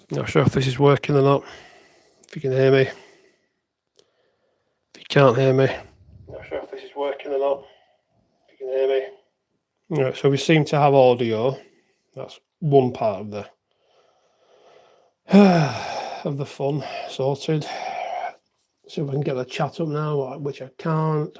Not sure if this is working or not. If you can hear me. If you can't hear me. Not sure if this is working or not. If you can hear me. Right, so we seem to have audio. That's one part of the fun sorted. So if I can get the chat up now, which I can't.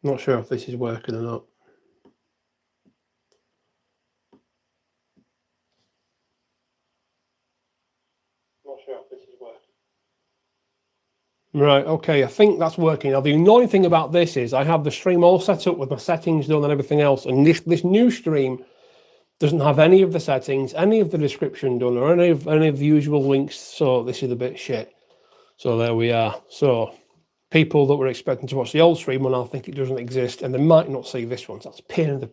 Not sure if this is working or not. Not sure if this is working. Right, okay, I think that's working. Now, the annoying thing about this is I have the stream all set up with my settings done and everything else, and this new stream doesn't have any of the settings, any of the description done, or any of the usual links, so this is a bit shit. So there we are. So people that were expecting to watch the old stream will now think it doesn't exist, and they might not see this one. So that's a pain in the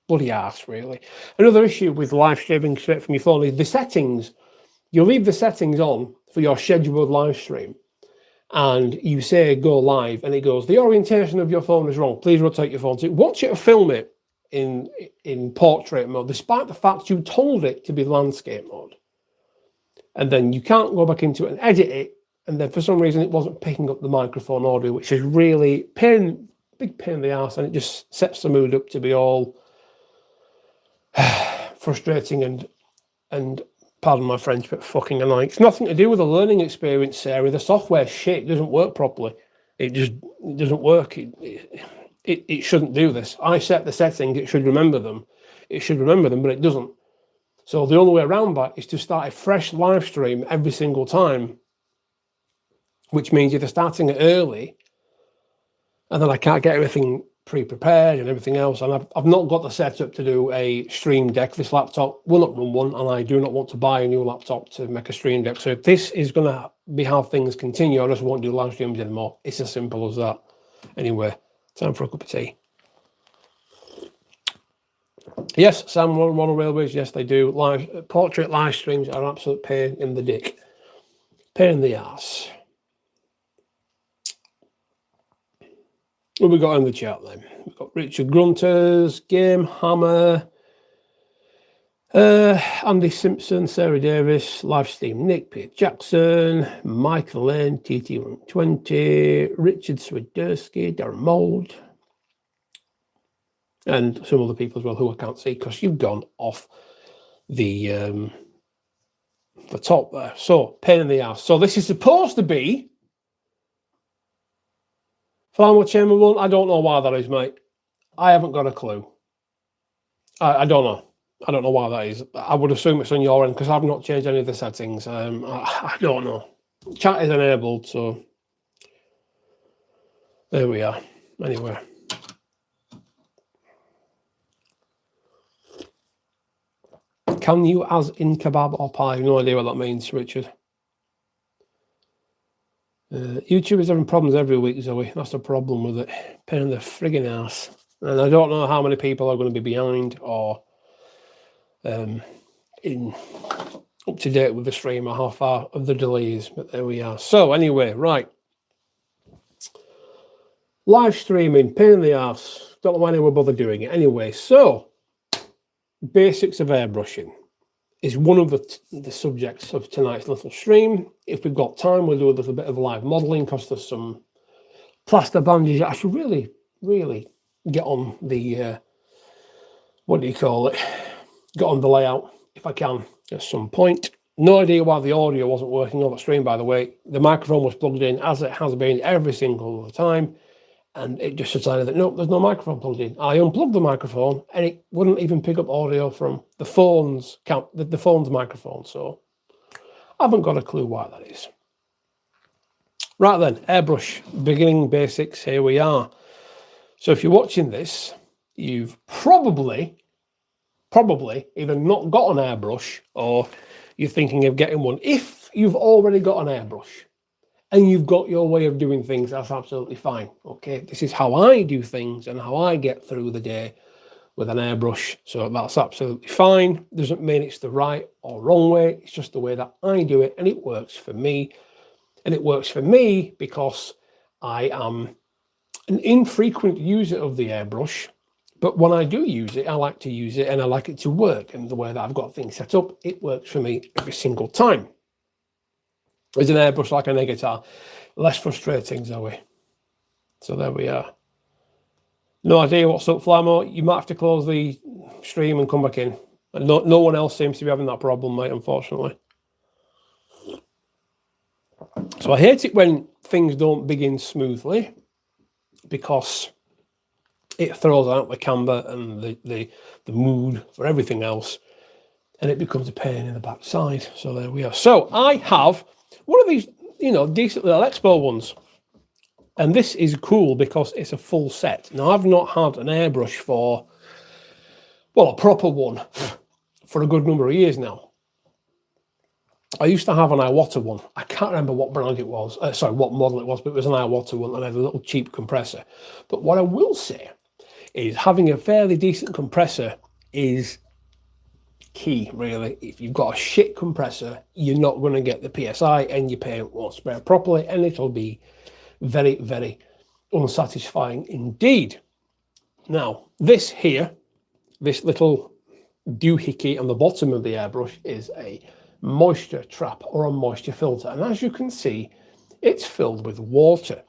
bloody arse, really. Another issue with live streaming straight from your phone is the settings. You leave the settings on for your scheduled live stream, and you say go live, and it goes, the orientation of your phone is wrong. Please rotate your phone. So it wants you to film it in portrait mode, despite the fact you told it to be landscape mode. And then you can't go back into it and edit it. And then for some reason it wasn't picking up the microphone audio, which is really big pain in the ass, and it just sets the mood up to be all frustrating and pardon my French, but fucking annoying. It's nothing to do with the learning experience, Sarah. The software shit doesn't work properly. It doesn't work. It shouldn't do this. I set the settings. It should remember them. It should remember them, but it doesn't. So the only way around that is to start a fresh live stream every single time, which means either starting it early, and then I can't get everything pre-prepared and everything else. And I've not got the setup to do a stream deck. This laptop will not run one, and I do not want to buy a new laptop to make a stream deck. So if this is going to be how things continue, I just won't do live streams anymore. It's as simple as that. Anyway, time for a cup of tea. Yes, Sam, Royal Railways, yes, they do. Portrait live streams are an absolute pain in the dick. Pain in the arse. What we got in the chat then? We've got Richard Grunters, Game Hammer, Andy Simpson, Sarah Davis, Livestream Nick, Peter Jackson, Michael Lane, TT120, Richard Swiderski, Darren Mould, and some other people as well who I can't see because you've gone off the top there. So, pain in the ass. So this is supposed to be Final Chamber 1. I don't know why that is, mate. I haven't got a clue. I don't know. I don't know why that is. I would assume it's on your end because I've not changed any of the settings. I don't know. Chat is enabled, so there we are. Anyway. Can you as in kebab or pie? I have no idea what that means, Richard. YouTube is having problems every week, Zoe. That's the problem with it. Pain in the frigging ass. And I don't know how many people are going to be behind or in up to date with the stream or how far of the delays, but there we are. So anyway, right. Live streaming, pain in the ass. Don't know why anyone bother doing it. Anyway, so basics of airbrushing is one of the subjects of tonight's little stream. If we've got time, we'll do a little bit of live modelling because there's some plaster bandages. I should really get on the, what do you call it? Get on the layout if I can at some point. No idea why the audio wasn't working on the stream, by the way. The microphone was plugged in as it has been every single time, and it just decided that, nope, there's no microphone plugged in. I unplugged the microphone, and it wouldn't even pick up audio from the phone's microphone. So I haven't got a clue why that is. Right then, airbrush, beginning basics, here we are. So if you're watching this, you've probably either not got an airbrush or you're thinking of getting one. If you've already got an airbrush and you've got your way of doing things, that's absolutely fine. Okay, this is how I do things and how I get through the day with an airbrush. So that's absolutely fine. Doesn't mean it's the right or wrong way. It's just the way that I do it, and it works for me. And it works for me because I am an infrequent user of the airbrush. But when I do use it, I like to use it and I like it to work. And the way that I've got things set up, it works for me every single time. Is an airbrush like an air guitar? Less frustrating, Zoe. So there we are. No idea what's up, Flamo. You might have to close the stream and come back in. And no one else seems to be having that problem, mate, unfortunately. So I hate it when things don't begin smoothly because it throws out the camber and the mood for everything else, and it becomes a pain in the backside. So there we are. So I have one of these, decent little Expo ones, and this is cool because it's a full set. Now, I've not had an airbrush for, well, a proper one for a good number of years now. I used to have an Iwata one. I can't remember what brand it was. What model it was, but it was an Iwata one, and I had a little cheap compressor. But what I will say is having a fairly decent compressor is key, really. If you've got a shit compressor, you're not going to get the PSI, and your paint won't spray properly, and it'll be very, very unsatisfying indeed. Now, this here, this little doohickey on the bottom of the airbrush is a moisture trap or a moisture filter, and as you can see, it's filled with water.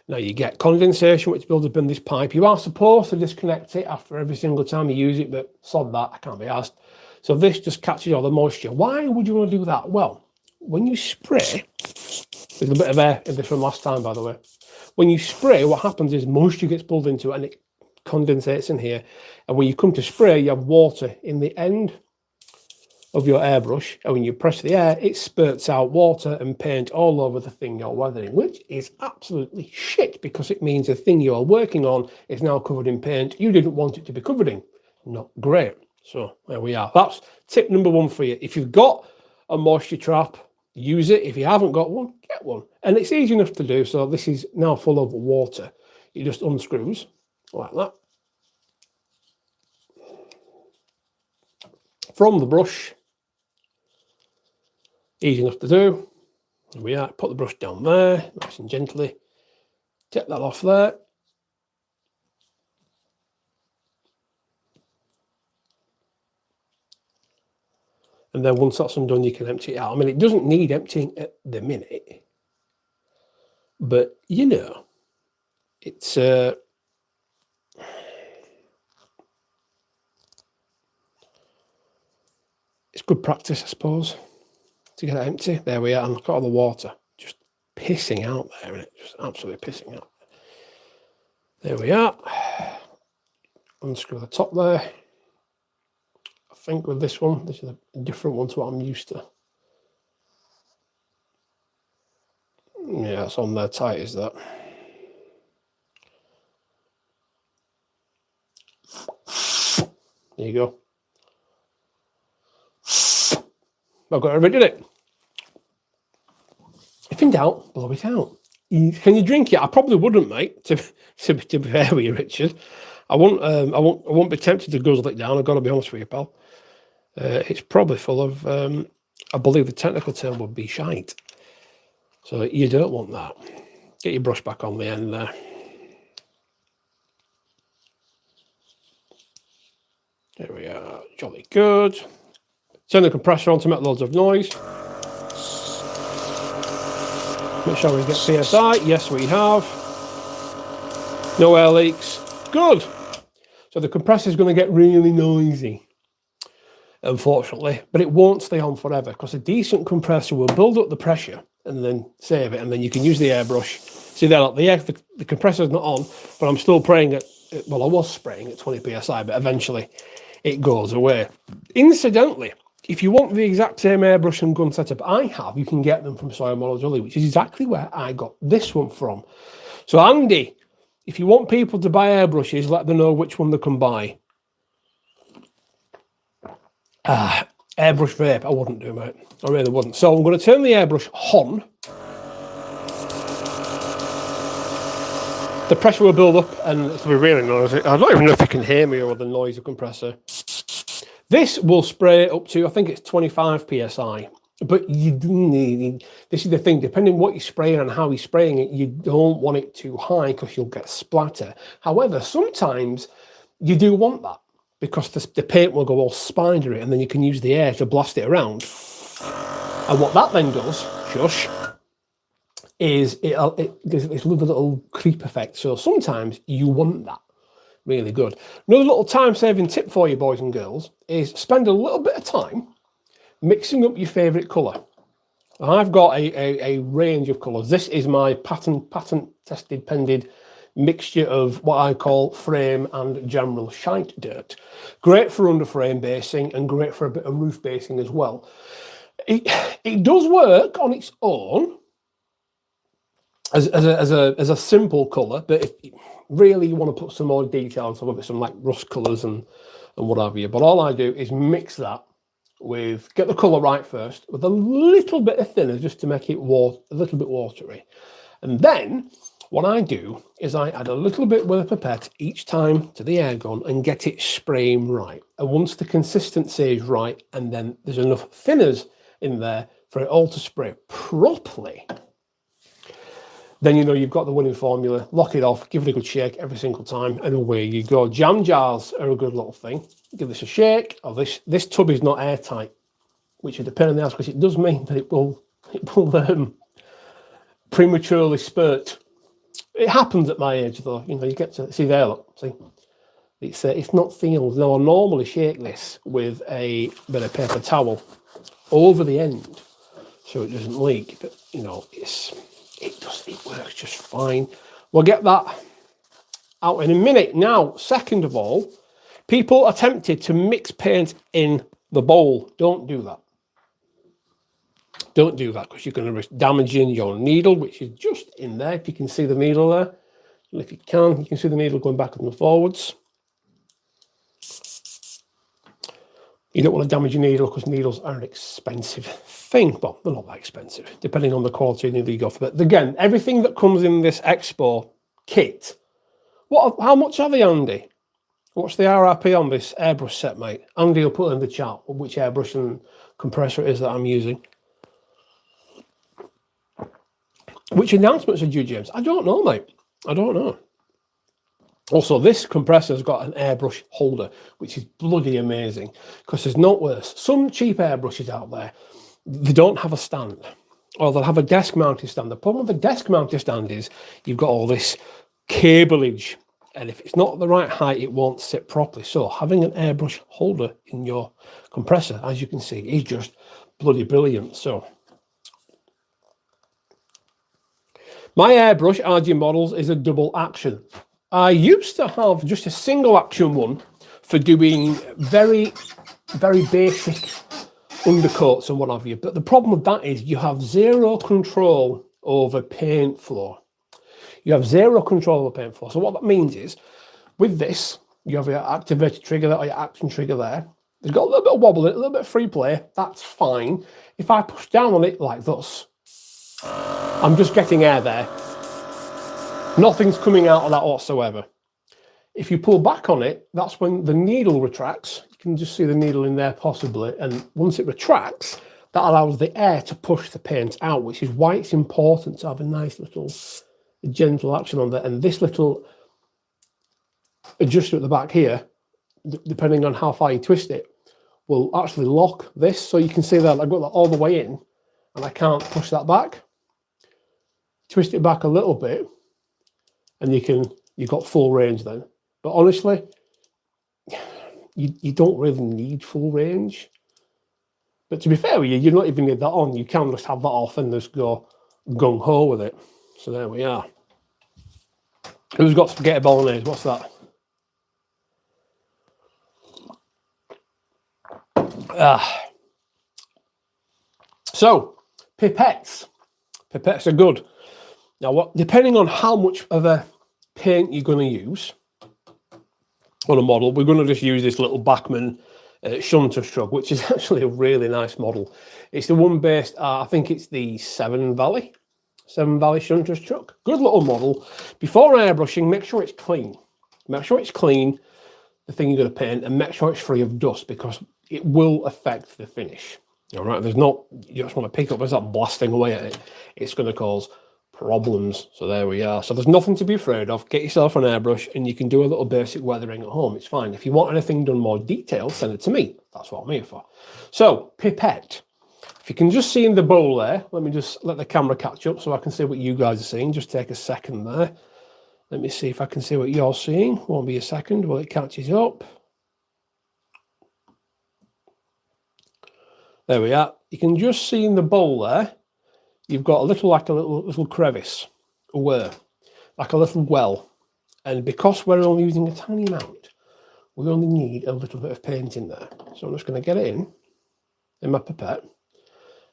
Now you get condensation which builds up in this pipe. You are supposed to disconnect it after every single time you use it, but sod that, I can't be asked. So this just catches all the moisture. Why would you want to do that? Well, when you spray, there's a bit of air in this from last time, by the way. When you spray, what happens is moisture gets pulled into it and it condensates in here, and when you come to spray, you have water in the end of your airbrush, and when you press the air, it spurts out water and paint all over the thing you're weathering, which is absolutely shit because it means the thing you're working on is now covered in paint you didn't want it to be covered in. Not great. So there we are. That's tip number one for you. If you've got a moisture trap, use it. If you haven't got one, get one. And it's easy enough to do. So this is now full of water. It just unscrews like that from the brush. Easy enough to do. There we are. Put the brush down there, nice and gently. Take that off there. And then once that's undone, you can empty it out. I mean, it doesn't need emptying at the minute, but it's good practice, I suppose, to get it empty. There we are, and look at all the water just pissing out there, and just absolutely pissing out. There we are. Unscrew the top there. I think with this one, this is a different one to what I'm used to. Yeah, it's on there tight as that. There you go. I've got everybody did it. If in doubt, blow it out. Can you drink it? I probably wouldn't, mate. To be fair with you, Richard, I won't be tempted to guzzle it down. I've got to be honest with you, pal. It's probably full of. I believe the technical term would be shite. So you don't want that. Get your brush back on the end there. There we are. Jolly good. Turn the compressor on to make loads of noise. Make sure we get PSI. Yes, we have. No air leaks. Good. So the compressor is going to get really noisy, unfortunately, but it won't stay on forever because a decent compressor will build up the pressure and then save it, and then you can use the airbrush See there, look, the compressor's not on, but I'm still spraying at, well, I was spraying at 20 psi, but eventually it goes away. Incidentally, if you want the exact same airbrush and gun setup I have, you can get them from Sawyer Models Only, which is exactly where I got this one from. So Andy, if you want people to buy airbrushes, let them know which one they can buy. Airbrush vape, I wouldn't do, mate. I really wouldn't. So I'm going to turn the airbrush on. The pressure will build up and it'll be really noisy. I don't even know if you can hear me or the noise of compressor. This will spray up to, I think it's 25 psi. But you do need, this is the thing, depending on what you're spraying and how you're spraying it, you don't want it too high because you'll get splatter. However, sometimes you do want that because the paint will go all spidery and then you can use the air to blast it around. And what that then does, shush, is there's a little creep effect. So sometimes you want that. Really good. Another little time-saving tip for you, boys and girls, is spend a little bit of time mixing up your favourite colour. I've got a range of colours. This is my patent-tested, pended mixture of what I call frame and general shite dirt. Great for underframe basing and great for a bit of roof basing as well. It does work on its own as a simple colour, but if really you want to put some more details, some of it, some like rust colours and what have you. But all I do is mix that with, get the colour right first, with a little bit of thinner just to make it a little bit watery. And then what I do is I add a little bit with a pipette each time to the air gun and get it spraying right. And once the consistency is right, and then there's enough thinners in there for it all to spray properly, then you know you've got the winning formula. Lock it off, give it a good shake every single time, and away you go. Jam jars are a good little thing. Give this a shake. Oh, this tub is not airtight, which is a pain in the ass because it does mean that it will prematurely spurt. It happens at my age though. You know, you get to see there. Look, see, it's not sealed. Now I normally shake this with a bit of paper towel over the end so it doesn't leak. But you know, it works just fine. We'll get that out in a minute. Now, second of all, people are tempted to mix paint in the bowl. Don't do that. Don't do that because you're going to risk damaging your needle, which is just in there. If you can see the needle there. And if you can see the needle going backwards and forwards. You don't want to damage your needle because needles are an expensive thing. Well, they're not that expensive, depending on the quality of needle you go for. But again, everything that comes in this Expo kit, how much are they, Andy? What's the RRP on this airbrush set, mate? Andy will put in the chat which airbrush and compressor it is that I'm using. Which announcements are due, James? I don't know, mate. I don't know. Also, this compressor's got an airbrush holder, which is bloody amazing because there's not worse. Some cheap airbrushes out there, they don't have a stand, or they'll have a desk-mounted stand. The problem with the desk-mounted stand is you've got all this cableage, and if it's not the right height, it won't sit properly. So having an airbrush holder in your compressor, as you can see, is just bloody brilliant. So my airbrush RG Models is a double action. I used to have just a single action one for doing very, very basic undercoats and what have you. But the problem with that is you have zero control over paint flow. You have zero control over paint flow. So what that means is with this, you have your activated trigger there or your action trigger there. It's got a little bit of wobble in it, a little bit of free play. That's fine. If I push down on it like this, I'm just getting air there. Nothing's coming out of that whatsoever. If you pull back on it, that's when the needle retracts. You can just see the needle in there possibly. And once it retracts, that allows the air to push the paint out, which is why it's important to have a nice little gentle action on there. And this little adjuster at the back here, depending on how far you twist it, will actually lock this. So you can see that I've got that all the way in and I can't push that back. Twist it back a little bit and you've got full range then. But honestly, you don't really need full range. But to be fair with you, you don't even need that on. You can just have that off and just go gung-ho with it. So there we are. Who's got spaghetti bolognese? What's that? So, pipettes. Pipettes are good. Now, depending on how much of a paint you're going to use on a model, we're going to just use this little Bachmann shunter shrub, which is actually a really nice model. It's the one based, I think it's the Seven Valley shunter's truck. Good little model. Before airbrushing, make sure it's clean. Make sure it's clean, the thing you're going to paint, and make sure it's free of dust, because it will affect the finish. All right, you just want to pick up as that blasting away at it. It's going to cause problems. So there we are. So there's nothing to be afraid of. Get yourself an airbrush and you can do a little basic weathering at home. It's fine. If you want anything done more detailed, send it to me. That's what I'm here for. So, pipette. If you can just see in the bowl there, let me just let the camera catch up so I can see what you guys are seeing. Just take a second there. Let me see if I can see what you're seeing. Won't be a second while it catches up. There we are. You can just see in the bowl there, you've got a little crevice, like a little well. And because we're only using a tiny amount, we only need a little bit of paint in there. So I'm just going to get it in my pipette.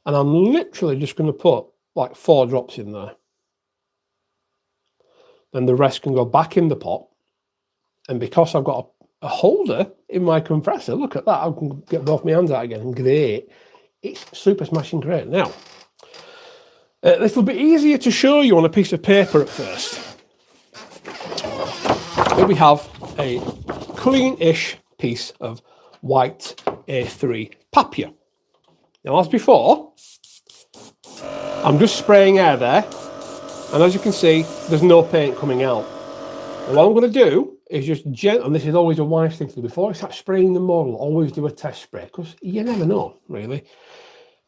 And I'm literally just going to put like 4 drops in there. Then the rest can go back in the pot. And because I've got a holder in my compressor, look at that, I can get both my hands out again. Great. It's super smashing great. Now, this will be easier to show you on a piece of paper at first. Here we have a clean-ish piece of white A3 papier. Now, as before, I'm just spraying air there, and as you can see, there's no paint coming out. And what I'm going to do is just gently, and this is always a wise thing to do, before I start spraying the model, always do a test spray, because you never know, really.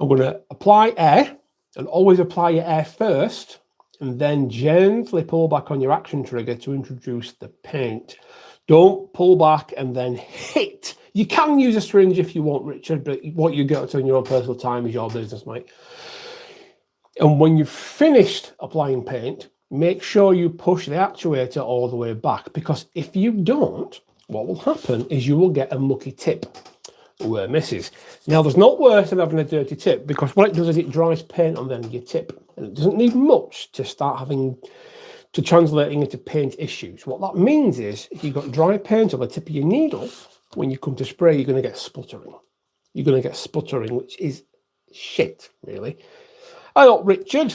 I'm going to apply air, and always apply your air first, and then gently pull back on your action trigger to introduce the paint. Don't pull back and then hit. You can use a syringe if you want, Richard, but what you get to in your own personal time is your business, mate. And when you've finished applying paint, make sure you push the actuator all the way back, because if you don't, what will happen is you will get a mucky tip where it misses. Now, there's not worse than having a dirty tip, because what it does is it dries paint on the end of your tip, and it doesn't need much to start having to translating into paint issues. What that means is if you've got dry paint on the tip of your needle, when you come to spray, you're going to get sputtering. You're going to get sputtering, which is shit, really. I thought, Richard,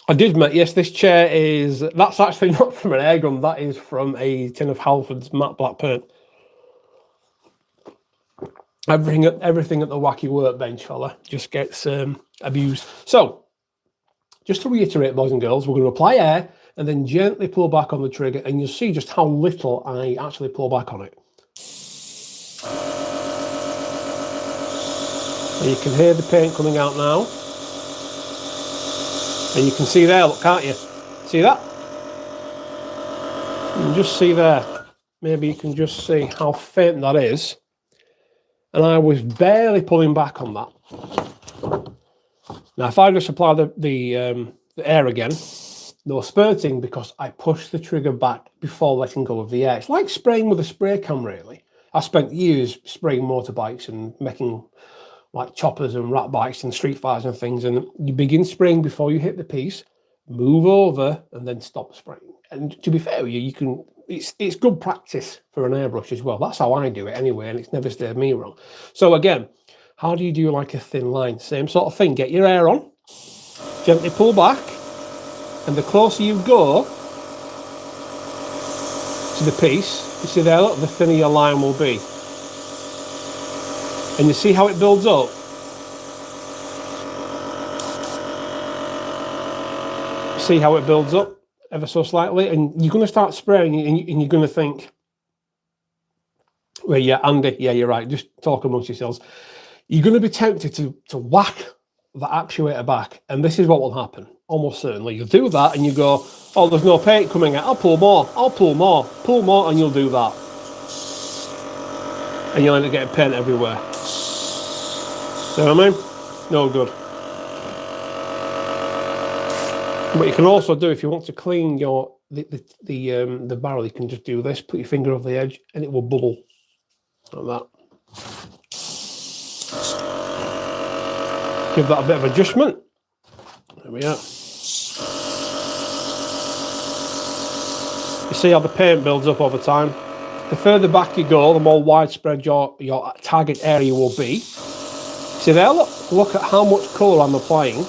I did, mate. Yes, this chair that's actually not from an air gun. That is from a tin of Halford's matte black paint. Everything at the wacky workbench, fella, just gets abused. So, just to reiterate, boys and girls, we're going to apply air and then gently pull back on the trigger, and you'll see just how little I actually pull back on it. And you can hear the paint coming out now. And you can see there, look, can't you? See that? You can just see there. Maybe you can just see how faint that is. And I was barely pulling back on that. Now, if I just apply the air again, no spurting, because I pushed the trigger back before letting go of the air. It's like spraying with a spray can, really. I spent years spraying motorbikes and making like choppers and rat bikes and street fires and things, and you begin spraying before you hit the piece, move over, and then stop spraying. And to be fair with you, it's good practice for an airbrush as well. That's how I do it anyway, and it's never steered me wrong. So again, how do you do like a thin line? Same sort of thing. Get your air on, gently pull back, and the closer you go to the piece, you see there, look, the thinner your line will be. And you see how it builds up? See how it builds up ever so slightly? And you're going to start spraying and you're going to think, well, yeah, Andy, yeah, you're right. Just talk amongst yourselves. You're going to be tempted to whack the actuator back. And this is what will happen. Almost certainly. You'll do that and you go, oh, there's no paint coming out. I'll pull more, pull more, and you'll do that. And you'll end up getting paint everywhere. See what I mean? No good. But you can also do, if you want to clean your the barrel, you can just do this, put your finger over the edge and it will bubble like that. Give that a bit of adjustment. There we are. You see how the paint builds up over time. The further back you go, the more widespread your target area will be. See there, look at how much colour I'm applying,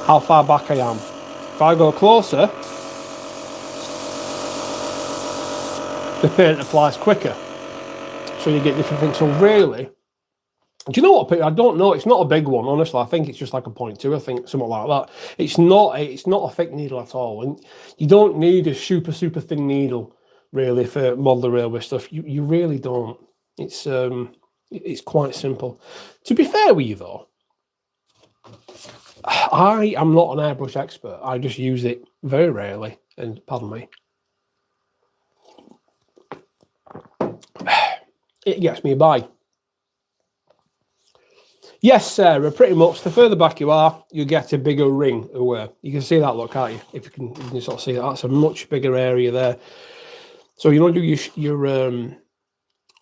how far back I am. If I go closer, the paint applies quicker. So you get different things. So really, do you know what, Peter? I don't know. It's not a big one, honestly. I think it's just like a 0.2. I think something like that. It's not a thick needle at all, and you don't need a super thin needle really for model railway stuff. You really don't. It's quite simple. To be fair with you though, I am not an airbrush expert. I just use it very rarely, and pardon me, it gets me by. Yes, Sarah, pretty much. The further back you are, you get a bigger ring away. You can see that, look, can't you? If you can sort of see that, that's a much bigger area there. So you want to do your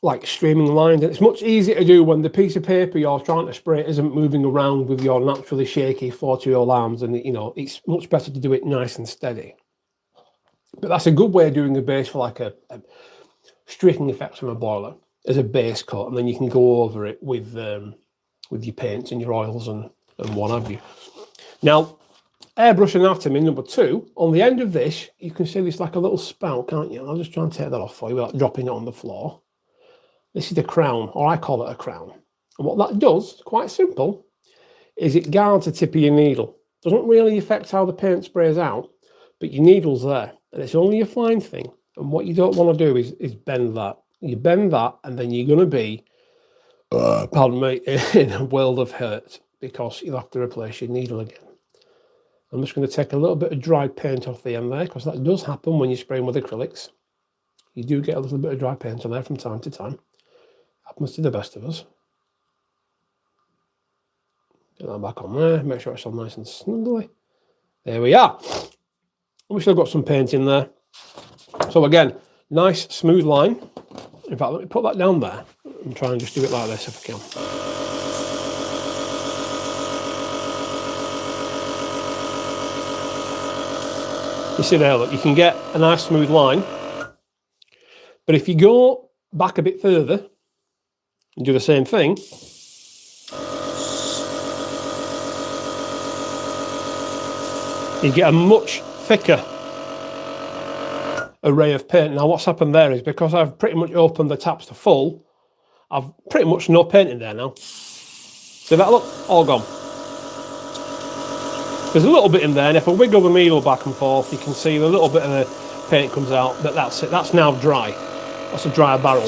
like streaming lines, and it's much easier to do when the piece of paper you're trying to spray isn't moving around with your naturally shaky 40-year-old arms, and you know it's much better to do it nice and steady. But that's a good way of doing a base for like a streaking effect from a boiler as a base coat, and then you can go over it with your paints and your oils and what have you. Now, airbrush anatomy number 2, on the end of this, you can see this like a little spout, can't you? I'll just try and take that off for you without dropping it on the floor. This is the crown, or I call it a crown. And what that does, quite simple, is it guards the tip of your needle. Doesn't really affect how the paint sprays out, but your needle's there, and it's only a fine thing. And what you don't want to do is bend that. You bend that, and then you're going to be, pardon me, in a world of hurt, because you'll have to replace your needle again. I'm just going to take a little bit of dried paint off the end there, because that does happen when you're spraying with acrylics. You do get a little bit of dry paint on there from time to time. Happens to the best of us. Get that back on there, make sure it's all nice and snugly. There we are. We've still got some paint in there. So again, nice smooth line. In fact, let me put that down there and try and just do it like this if I can. You see there, look, you can get a nice smooth line. But if you go back a bit further and do the same thing, you get a much thicker array of paint. Now what's happened there is because I've pretty much opened the taps to full, I've pretty much no paint in there now. See that, look, all gone. There's a little bit in there, and if I wiggle the needle back and forth, you can see the little bit of the paint comes out, but that's it, that's now dry. That's a dry barrel.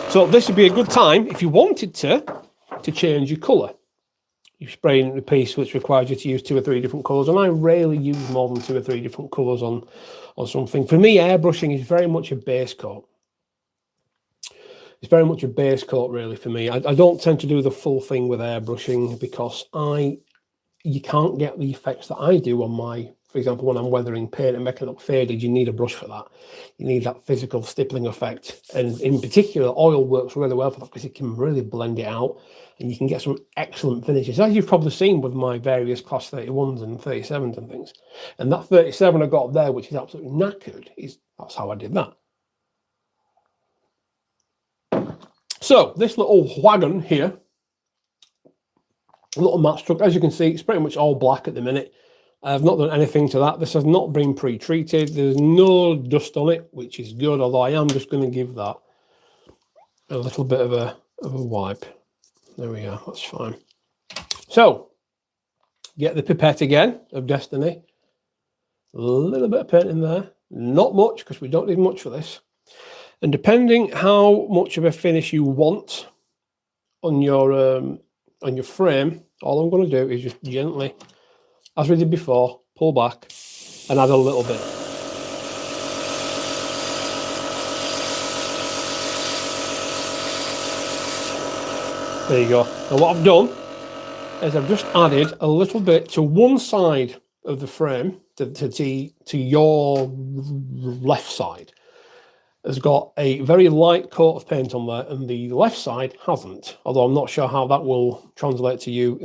So this would be a good time if you wanted to change your colour. You're spraying the piece which requires you to use 2 or 3 different colours, and I rarely use more than 2 or 3 different colours on something. For me, airbrushing is very much a base coat. It's very much a base coat really for me. I don't tend to do the full thing with airbrushing because you can't get the effects that I do on my, for example, when I'm weathering paint and making it look faded, you need a brush for that. You need that physical stippling effect. And in particular, oil works really well for that because it can really blend it out and you can get some excellent finishes, as you've probably seen with my various Class 31s and 37s and things. And that 37 I got there, which is absolutely knackered, that's how I did that. So this little wagon here, a little matte stroke, as you can see, it's pretty much all black at the minute. I've not done anything to that. This has not been pre-treated. There's no dust on it, which is good, although I am just going to give that a little bit of a wipe. There we go, that's fine. So, get the pipette again of Destiny. A little bit of paint in there. Not much, because we don't need much for this. And depending how much of a finish you want on your frame, all I'm going to do is just gently, as we did before, pull back and add a little bit. There you go. And what I've done is I've just added a little bit to one side of the frame, to your left side. Has got a very light coat of paint on there, and the left side hasn't. Although I'm not sure how that will translate to you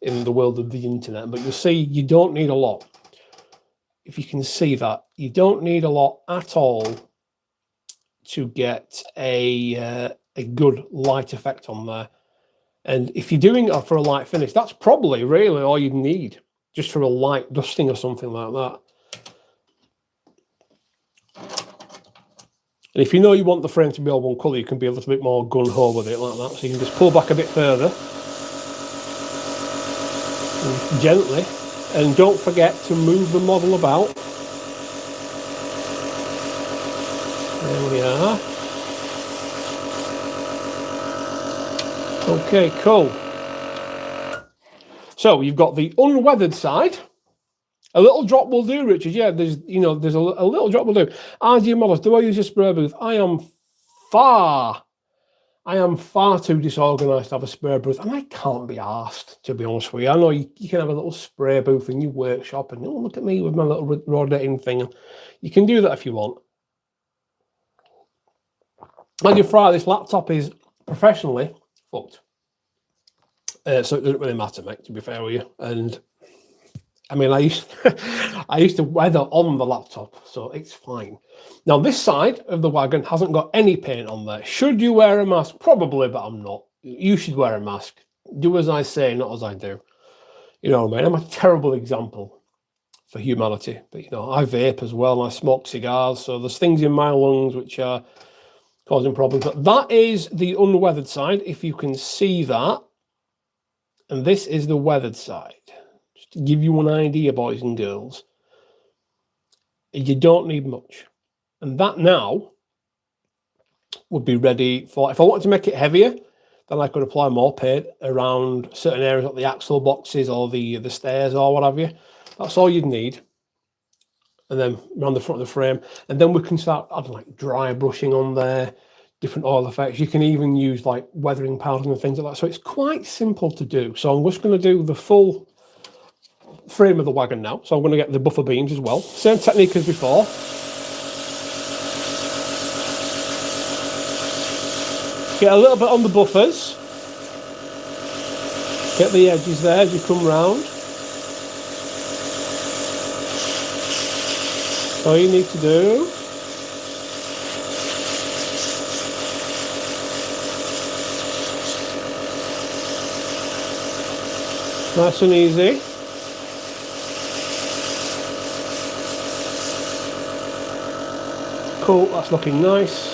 in the world of the internet, but you'll see you don't need a lot. If you can see that, you don't need a lot at all to get a good light effect on there. And if you're doing it for a light finish, that's probably really all you need, just for a light dusting or something like that. And if you know you want the frame to be all one colour, you can be a little bit more gun-ho with it like that. So you can just pull back a bit further. And gently. And don't forget to move the model about. There we are. Okay, cool. So you've got the unweathered side. A little drop will do, Richard. Yeah, there's a little drop will do. RG models, do I use a spray booth? I am far too disorganised to have a spray booth, and I can't be arsed, to be honest with you. I know you can have a little spray booth in your workshop, and look at me with my little rotating thing. You can do that if you want. And you fry, this laptop is professionally fucked. So it doesn't really matter, mate, to be fair with you. And I mean, I used to weather on the laptop, so it's fine. Now, this side of the wagon hasn't got any paint on there. Should you wear a mask? Probably, but I'm not. You should wear a mask. Do as I say, not as I do. You know what I mean? I'm a terrible example for humanity. But, I vape as well, and I smoke cigars, so there's things in my lungs which are causing problems. But that is the unweathered side, if you can see that. And this is the weathered side. To give you an idea, boys and girls, you don't need much. And that now would be ready for, if I wanted to make it heavier, then I could apply more paint around certain areas like the axle boxes or the stairs or what have you. That's all you'd need. And then around the front of the frame. And then we can start adding like dry brushing on there, different oil effects. You can even use like weathering powders and things like that. So it's quite simple to do. So I'm just going to do the full frame of the wagon now, so I'm going to get the buffer beams as well. Same technique as before. Get a little bit on the buffers. Get the edges there as you come round. All you need to do. Nice and easy. Cool, that's looking nice.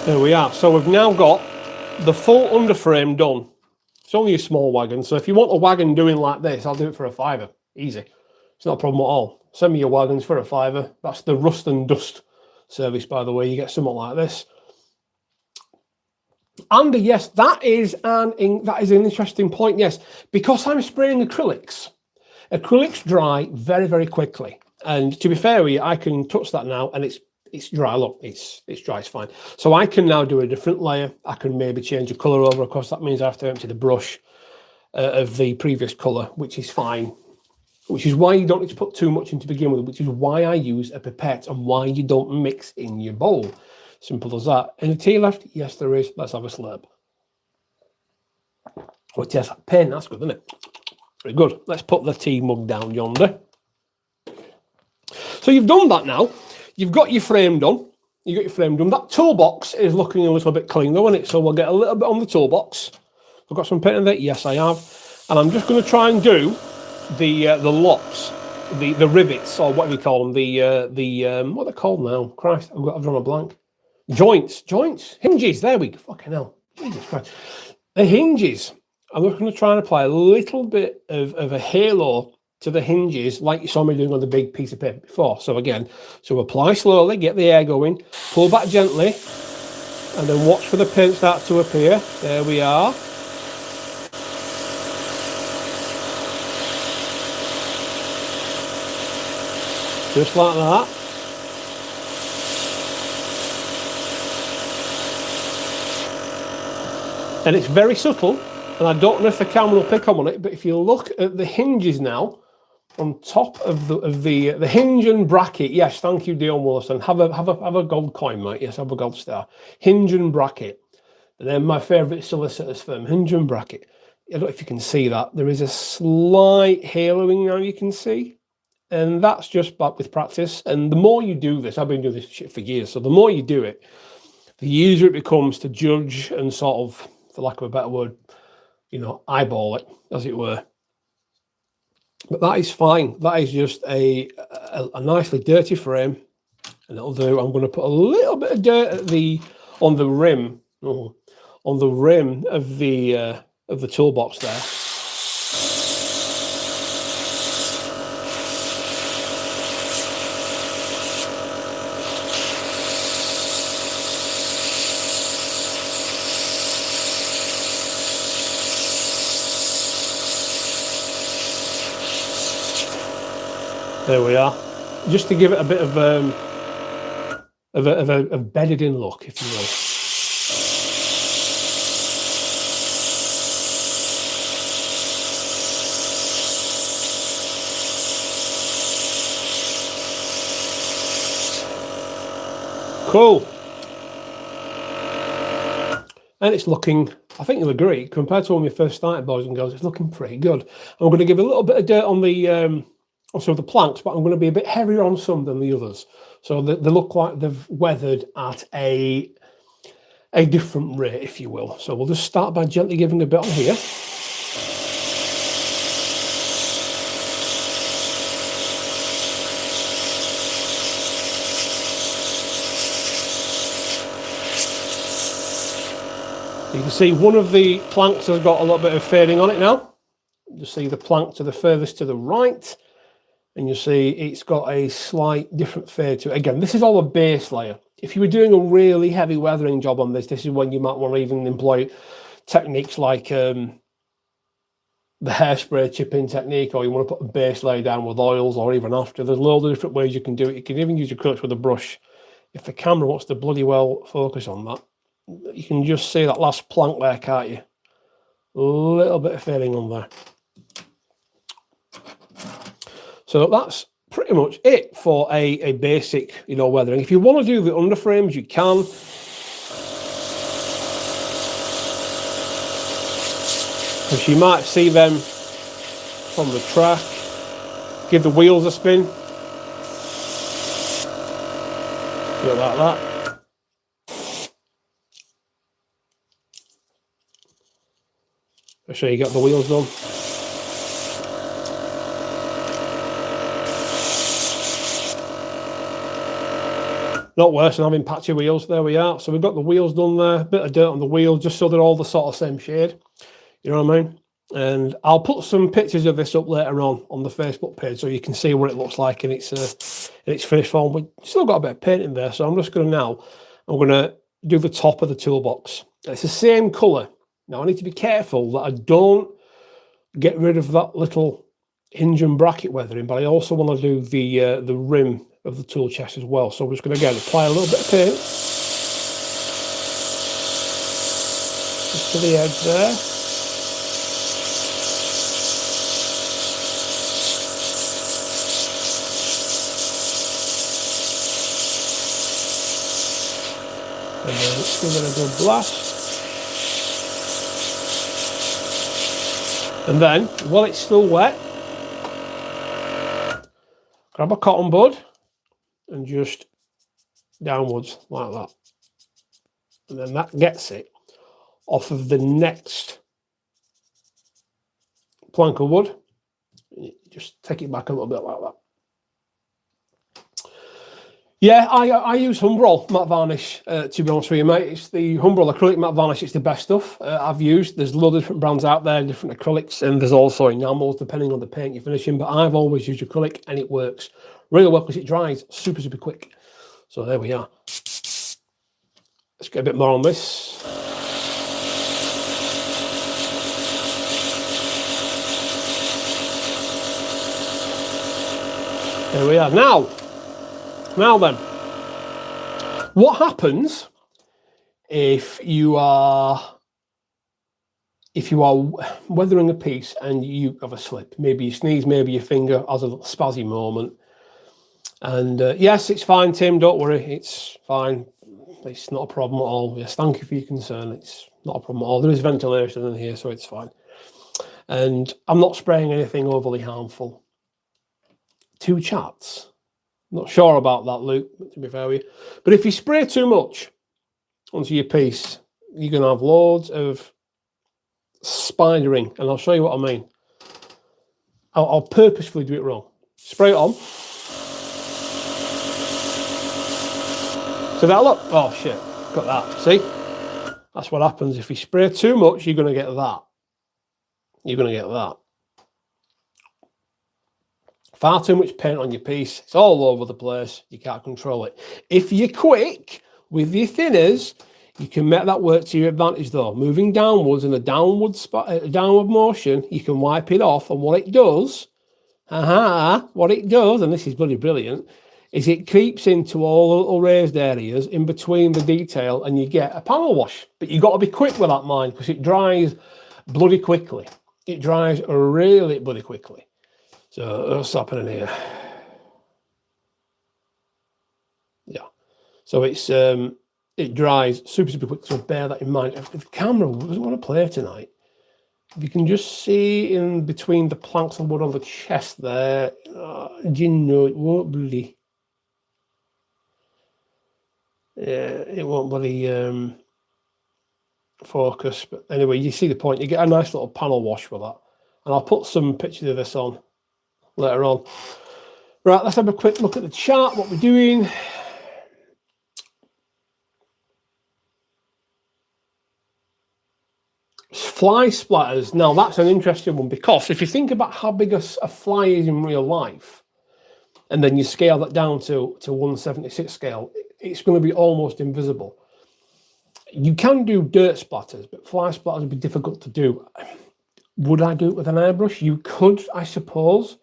There we are. So we've now got the full underframe done. It's only a small wagon, so if you want a wagon doing like this, I'll do it for a £5. Easy. It's not a problem at all. Send me your wagons for a £5. That's the Rust and Dust service, by the way. You get something like this. And yes, that is an interesting point. Yes, because I'm spraying acrylics. Acrylics dry very, very quickly. And to be fair with you, I can touch that now, and it's dry. Look, it's dry. It's fine. So I can now do a different layer. I can maybe change the color over. Of course, that means I have to empty the brush of the previous color, which is fine. Which is why you don't need to put too much in to begin with. Which is why I use a pipette and why you don't mix in your bowl. Simple as that. Any tea left? Yes, there is. Let's have a slurp. Oh, it tastes like pain. That's good, isn't it? Very good. Let's put the tea mug down yonder. So you've done that now. You've got your frame done. You've got your frame done. That toolbox is looking a little bit clean though, isn't it? So we'll get a little bit on the toolbox. I've got some paint in there. Yes, I have. And I'm just going to try and do the locks, the rivets, or what do we call them? What are they called now? Christ, I've drawn a blank. Joints, hinges. There we go. Fucking hell. Jesus Christ. The hinges. I'm just going to try and apply a little bit of a halo to the hinges, like you saw me doing on the big piece of paper before. So again, apply slowly, get the air going, pull back gently, and then watch for the paint start to appear. There we are. Just like that. And it's very subtle, and I don't know if the camera will pick up on it, but if you look at the hinges now, on top of the hinge and bracket, yes, thank you, Dion Wilson. Have a gold coin, mate. Yes, have a gold star. Hinge and bracket. They're my favourite solicitors firm, hinge and bracket. I don't know if you can see that. There is a slight haloing now, you can see. And that's just back with practice. And the more you do this, I've been doing this shit for years, so the more you do it, the easier it becomes to judge and sort of, for lack of a better word, you know, eyeball it, as it were. But that is fine. That is just a nicely dirty frame, and it'll do. I'm going to put a little bit of dirt at on the rim of the toolbox there. There we are, just to give it a bit of a bedded in look, if you will. Cool. And it's looking, I think you'll agree, compared to when we first started, boys and girls, it's looking pretty good. I'm going to give a little bit of dirt on the also the planks, but I'm going to be a bit heavier on some than the others. So they look like they've weathered at a different rate, if you will. So we'll just start by gently giving a bit on here. You can see one of the planks has got a little bit of fading on it now. You see the plank to the furthest to the right. And you see it's got a slight different fade to it. Again, this is all a base layer. If you were doing a really heavy weathering job on this, this is when you might want to even employ techniques like the hairspray chipping technique, or you want to put a base layer down with oils, or even after. There's loads of different ways you can do it. You can even use acrylics with a brush. If the camera wants to bloody well focus on that, you can just see that last plank there, can't you? A little bit of fading on there. So that's pretty much it for a basic, you know, weathering. If you want to do the underframes, you can. Because you might see them from the track. Give the wheels a spin. Go like that. Make sure you get the wheels done. Not worse than having patchy wheels. There we are. So we've got the wheels done there. A bit of dirt on the wheels, just so they're all the sort of same shade. You know what I mean? And I'll put some pictures of this up later on the Facebook page, so you can see what it looks like in its finished form. We've still got a bit of paint in there, so I'm just going to do the top of the toolbox. It's the same colour. Now I need to be careful that I don't get rid of that little hinge and bracket weathering, but I also want to do the rim of the tool chest as well. So we're just going to again apply a little bit of paint just to the edge there. And then let's give it a good blast. And then, while it's still wet, grab a cotton bud and just downwards like that. And then that gets it off of the next plank of wood. Just take it back a little bit like that. Yeah, I use Humbrol matte varnish, to be honest with you, mate. It's the Humbrol acrylic matte varnish. It's the best stuff I've used. There's a lot of different brands out there, different acrylics, and there's also enamels depending on the paint you're finishing. But I've always used acrylic, and it works really well because it dries super, super quick. So there we are. Let's get a bit more on this. There we are. Now then, what happens if you are if you are weathering a piece and you have a slip, maybe you sneeze, maybe your finger has a little spazzy moment. And yes, it's fine, Tim, don't worry, it's fine. It's not a problem at all. Yes, thank you for your concern. It's not a problem at all. There is ventilation in here, so it's fine. And I'm not spraying anything overly harmful. 2 chats. Not sure about that, Luke, to be fair with you. But if you spray too much onto your piece, you're going to have loads of spidering. And I'll show you what I mean. I'll purposefully do it wrong. Spray it on. So that look, oh shit, got that. See? That's what happens. If you spray too much, you're going to get that. You're going to get that. Far too much paint on your piece. It's all over the place. You can't control it. If you're quick with your thinners, you can make that work to your advantage though. Moving downwards in a downward motion, you can wipe it off. And what it does, and this is bloody brilliant, is it creeps into all the little raised areas in between the detail and you get a panel wash. But you've got to be quick with that, mind, because it dries bloody quickly. It dries really bloody quickly. So what's happening here? Yeah. So it's it dries super quick. So bear that in mind. If the camera doesn't want to play tonight, if you can just see in between the planks of wood on the chest there, you know it won't bloody. Yeah, it won't bloody focus. But anyway, you see the point. You get a nice little panel wash with that. And I'll put some pictures of this on later on. Right, let's have a quick look at the chart, what we're doing. Fly splatters. Now, that's an interesting one because if you think about how big a fly is in real life, and then you scale that down to 1/76 scale, it's going to be almost invisible. You can do dirt splatters, but fly splatters would be difficult to do. Would I do it with an airbrush? You could, I suppose,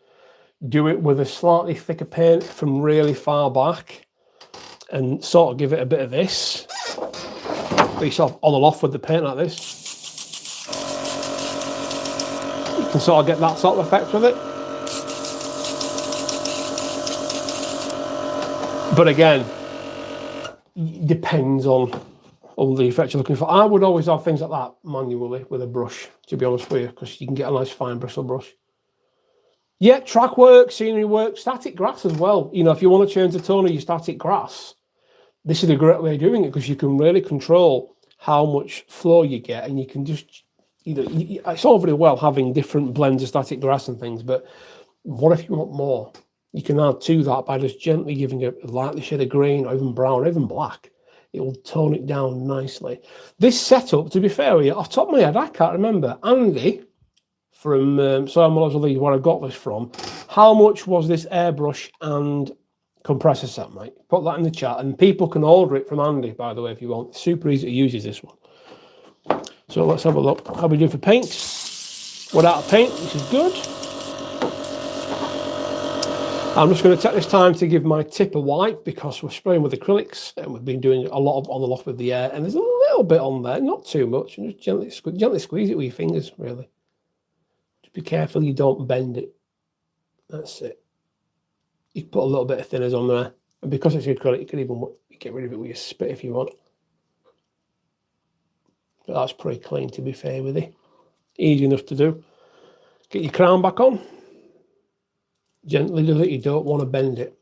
do it with a slightly thicker paint from really far back and sort of give it a bit of this. Be sort of on and off with the paint like this. You can sort of get that sort of effect with it. But again, it depends on the effect you're looking for. I would always have things like that manually with a brush, to be honest with you, because you can get a nice fine bristle brush. Yeah, track work, scenery work, static grass as well. You know, if you want to change the tone of your static grass, this is a great way of doing it because you can really control how much flow you get, and you can just, you know, it's all very well having different blends of static grass and things, but what if you want more? You can add to that by just gently giving it a lightly shade of green or even brown or even black. It will tone it down nicely. This setup, to be fair with you, off the top of my head, I can't remember. Andy from Sir Mullers of Leeds, where I got this from, how much was this airbrush and compressor set, mate? Put that in the chat, and people can order it from Andy, by the way, if you want. It's super easy to use this one. So let's have a look. How we do for paint? Without paint, which is good. I'm just going to take this time to give my tip a wipe because we're spraying with acrylics and we've been doing a lot on and off with the air, and there's a little bit on there, not too much. And just gently squeeze it with your fingers, really. Just be careful you don't bend it. That's it. You can put a little bit of thinners on there, and because it's acrylic, you can even get rid of it with your spit if you want. But that's pretty clean, to be fair with you. Easy enough to do. Get your crown back on. Gently do it, you don't want to bend it.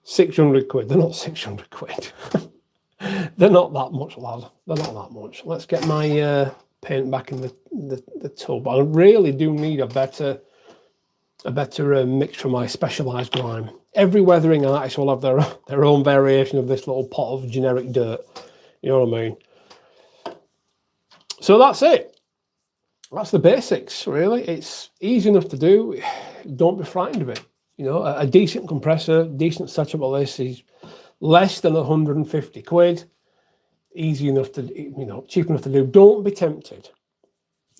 600 quid, they're not 600 quid. They're not that much, lad. They're not that much. Let's get my paint back in the tub. I really do need a better mix for my specialised grime. Every weathering artist will have their own variation of this little pot of generic dirt. You know what I mean? So that's it. That's the basics, really. It's easy enough to do. Don't be frightened of it. You know, a decent compressor, decent setup like this is less than 150 quid. Easy enough to, you know, cheap enough to do. Don't be tempted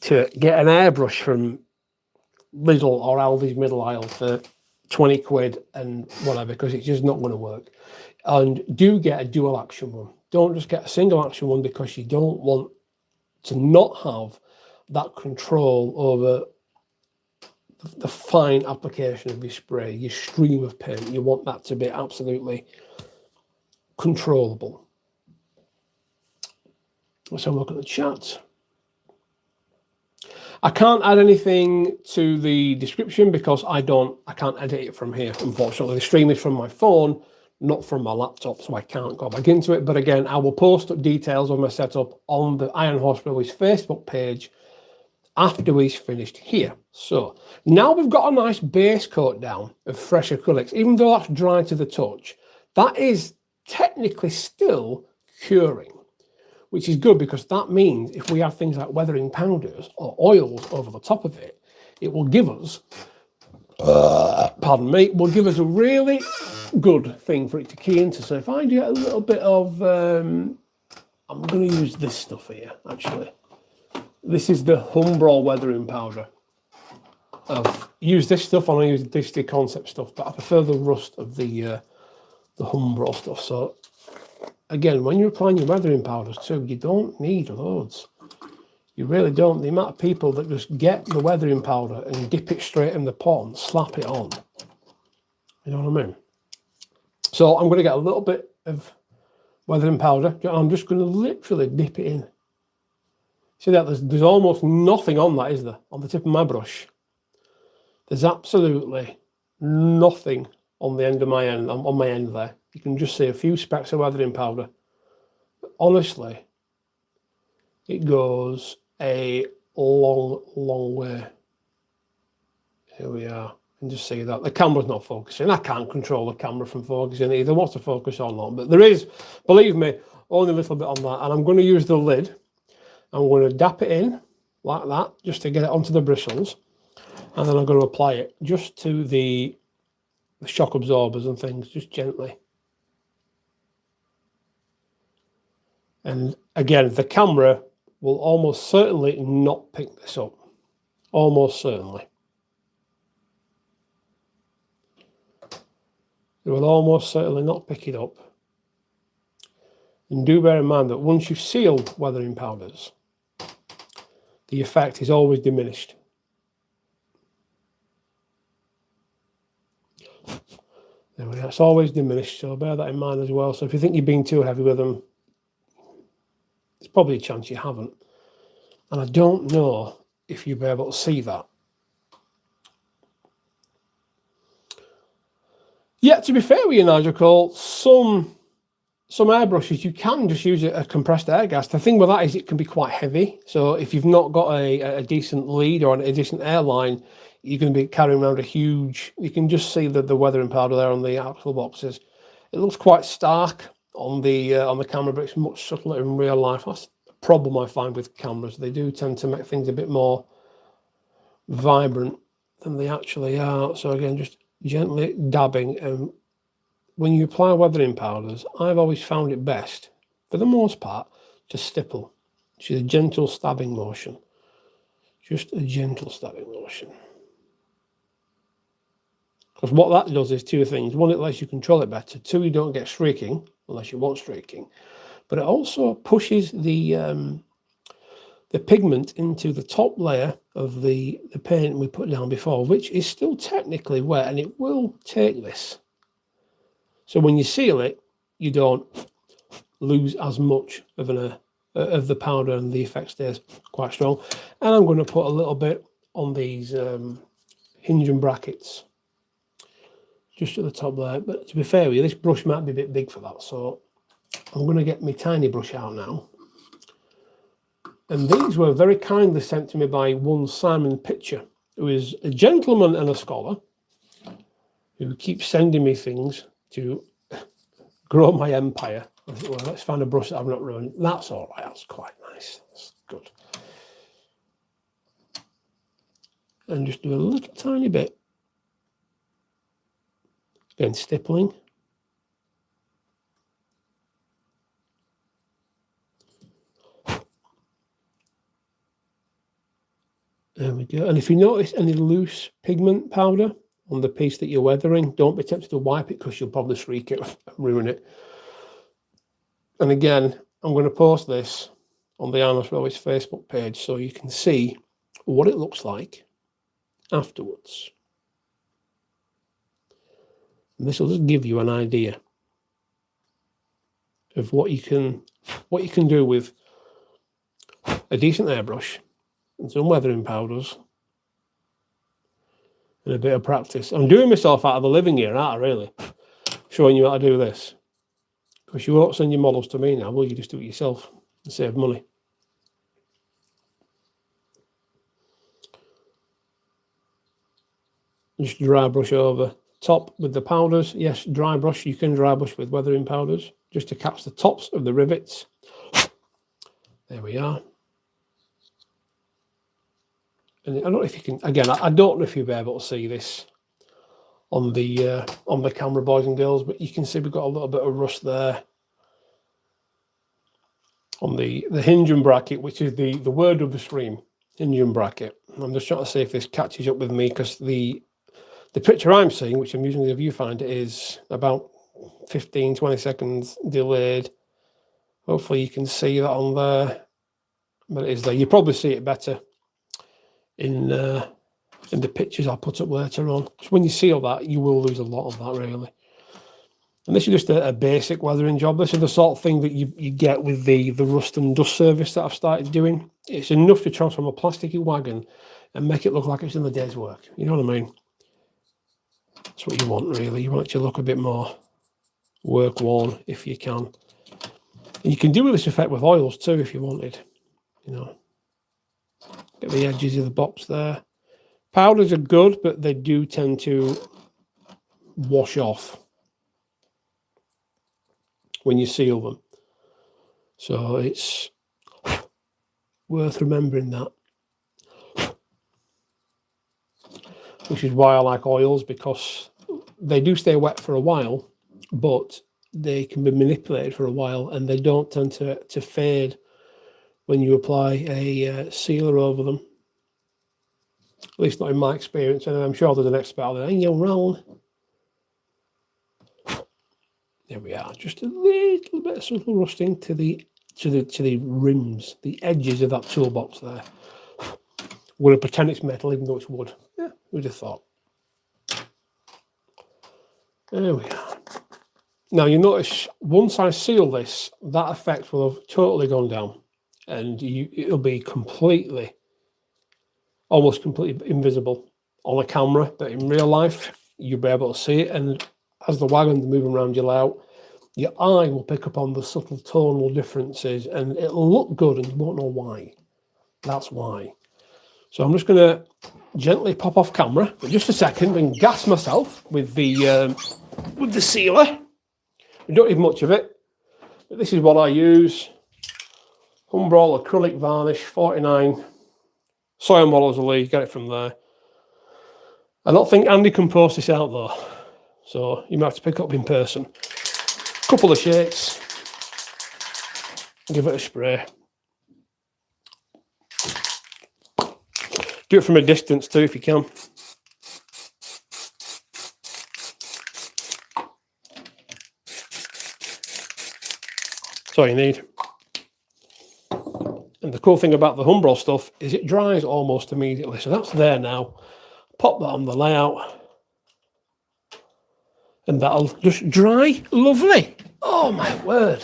to get an airbrush from Lidl or Aldi's middle aisle for 20 quid and whatever, because it's just not going to work. And do get a dual action one. Don't just get a single action one because you don't want to not have that control over the fine application of your spray, your stream of paint. You want that to be absolutely controllable. Let's have a look at the chat. I can't add anything to the description because I can't edit it from here, unfortunately. The stream is from my phone, not from my laptop, so I can't go back into it. But again, I will post details of my setup on the Iron Horse Brewery's Facebook page after we've finished here. So now we've got a nice base coat down of fresh acrylics, even though that's dry to the touch, that is technically still curing, which is good because that means if we have things like weathering powders or oils over the top of it, it will give us, pardon me, will give us a really good thing for it to key into. So if I do a little bit of, I'm going to use this stuff here, actually. This is the Humbrol weathering powder. I've used this stuff and I use this concept stuff, but I prefer the rust of the Humbrol stuff. So again, when you're applying your weathering powders too, you don't need loads. You really don't. The amount of people that just get the weathering powder and dip it straight in the pot and slap it on. You know what I mean? So I'm going to get a little bit of weathering powder. I'm just going to literally dip it in. See that? There's almost nothing on that, is there? On the tip of my brush. There's absolutely nothing on the end of my end, on my end there. You can just see a few specks of weathering powder. But honestly, it goes a long, long way. Here we are. You can just see that. The camera's not focusing. I can't control the camera from focusing either, what to focus on or not. But there is, believe me, only a little bit on that. And I'm going to use the lid. I'm going to dap it in like that, just to get it onto the bristles. And then I'm going to apply it just to the shock absorbers and things, just gently. And again, the camera will almost certainly not pick this up. Almost certainly. It will almost certainly not pick it up. And do bear in mind that once you've sealed weathering powders, the effect is always diminished. There we go. It's always diminished, so bear that in mind as well. So if you think you're being too heavy with them, there's probably a chance you haven't. And I don't know if you'll be able to see that. Yeah, to be fair with you, Nigel Cole, some airbrushes, you can just use a compressed air gas. The thing with that is it can be quite heavy. So if you've not got a decent lead or a decent airline, you're going to be carrying around a huge, you can just see the weathering powder there on the axle boxes. It looks quite stark on the camera, but it's much subtler in real life. That's a problem I find with cameras. They do tend to make things a bit more vibrant than they actually are. So again, just gently dabbing. And when you apply weathering powders, I've always found it best, for the most part, to stipple. Which is a gentle stabbing motion. Just a gentle stabbing motion. Because what that does is two things. One, it lets you control it better. Two, you don't get streaking, unless you want streaking. But it also pushes the pigment into the top layer of the paint we put down before, which is still technically wet, and it will take this. So when you seal it, you don't lose as much of the powder, and the effect stays quite strong. And I'm going to put a little bit on these hinge and brackets, just at the top there. But to be fair with you, this brush might be a bit big for that, so I'm going to get my tiny brush out now. And these were very kindly sent to me by one Simon Pitcher, who is a gentleman and a scholar, who keeps sending me things to grow my empire. I thought, well, let's find a brush that I've not ruined. That's all right. That's quite nice. That's good. And just do a little tiny bit. Again, stippling. There we go. And if you notice any loose pigment powder on the piece that you're weathering, don't be tempted to wipe it, because you'll probably streak it and ruin it. And again, I'm going to post this on the Arnos Railways Facebook page so you can see what it looks like afterwards. And this will just give you an idea of what you can do with a decent airbrush and some weathering powders and a bit of practice. I'm doing myself out of the living here, aren't I, really? Showing you how to do this. Because you won't send your models to me now, will you? Just do it yourself and save money. Just dry brush over top with the powders. Yes, dry brush. You can dry brush with weathering powders just to catch the tops of the rivets. There we are. And I don't know if you can, again, I don't know if you'll be able to see this on the camera, boys and girls, but you can see we've got a little bit of rust there on the hinge and bracket, which is the word of the stream, hinge and bracket. I'm just trying to see if this catches up with me, because the picture I'm seeing, which I'm using the viewfinder, is about 15-20 seconds delayed. Hopefully you can see that on there, but it is there. You probably see it better in the pictures I'll put up later on. So when you seal that, you will lose a lot of that, really. And this is just a basic weathering job. This is the sort of thing that you get with the rust and dust service that I've started doing. It's enough to transform a plasticky wagon and make it look like it's in the day's work. You know what I mean? That's what you want, really. You want it to look a bit more work worn if you can. And you can do this effect with oils too if you wanted. You know, get the edges of the box there. Powders are good, but they do tend to wash off when you seal them. So it's worth remembering that. Which is why I like oils, because they do stay wet for a while, but they can be manipulated for a while, and they don't tend to fade when you apply a sealer over them. At least not in my experience, and I'm sure there's an expert out there. You're wrong. There we are. Just a little bit of subtle rusting to the rims, the edges of that toolbox there. We're going to pretend it's metal, even though it's wood. Yeah, who'd have thought? There we are. Now you notice once I seal this, that effect will have totally gone down, and it'll be almost completely invisible on a camera, but in real life you'll be able to see it. And as the wagon's moving around your layout, your eye will pick up on the subtle tonal differences, and it'll look good, and you won't know why. That's why. So I'm just going to gently pop off camera for just a second and gas myself with the sealer. I don't need much of it, but this is what I use. Humbrol acrylic varnish 49. Soil Models Lee, get it from there. I don't think Andy can post this out though, so you might have to pick up in person. Couple of shakes, give it a spray. Do it from a distance too if you can. That's all you need. And the cool thing about the Humbrol stuff is it dries almost immediately. So that's there now. Pop that on the layout. And that'll just dry lovely. Oh my word.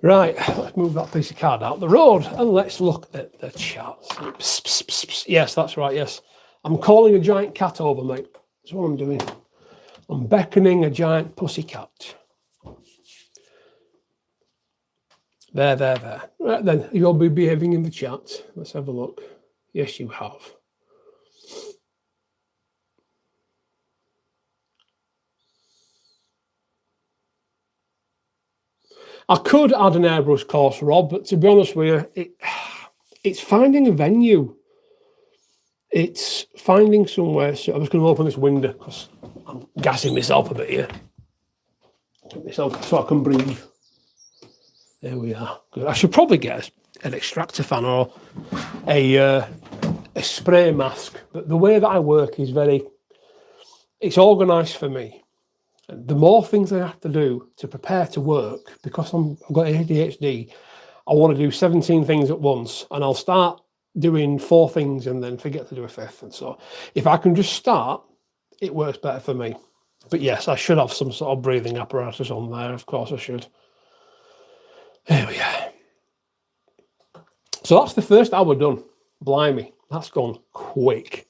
Right, let's move that piece of card out the road and let's look at the charts. Psst, psst, psst, psst. Yes, that's right, yes. I'm calling a giant cat over, mate. That's what I'm doing. I'm beckoning a giant pussy cat. There. Right then, you'll be behaving in the chat. Let's have a look. Yes, you have. I could add an airbrush course, Rob, but to be honest with you, it's finding a venue. It's finding somewhere. So I'm just going to open this window because I'm gassing myself a bit here. So I can breathe. There we are. Good. I should probably get an extractor fan or a spray mask. But the way that I work is it's organised for me. And the more things I have to do to prepare to work, because I've got ADHD, I want to do 17 things at once, and I'll start doing 4 things and then forget to do a 5th. And so if I can just start, it works better for me. But yes, I should have some sort of breathing apparatus on there. Of course I should. There we are. So that's the first hour done. Blimey, that's gone quick.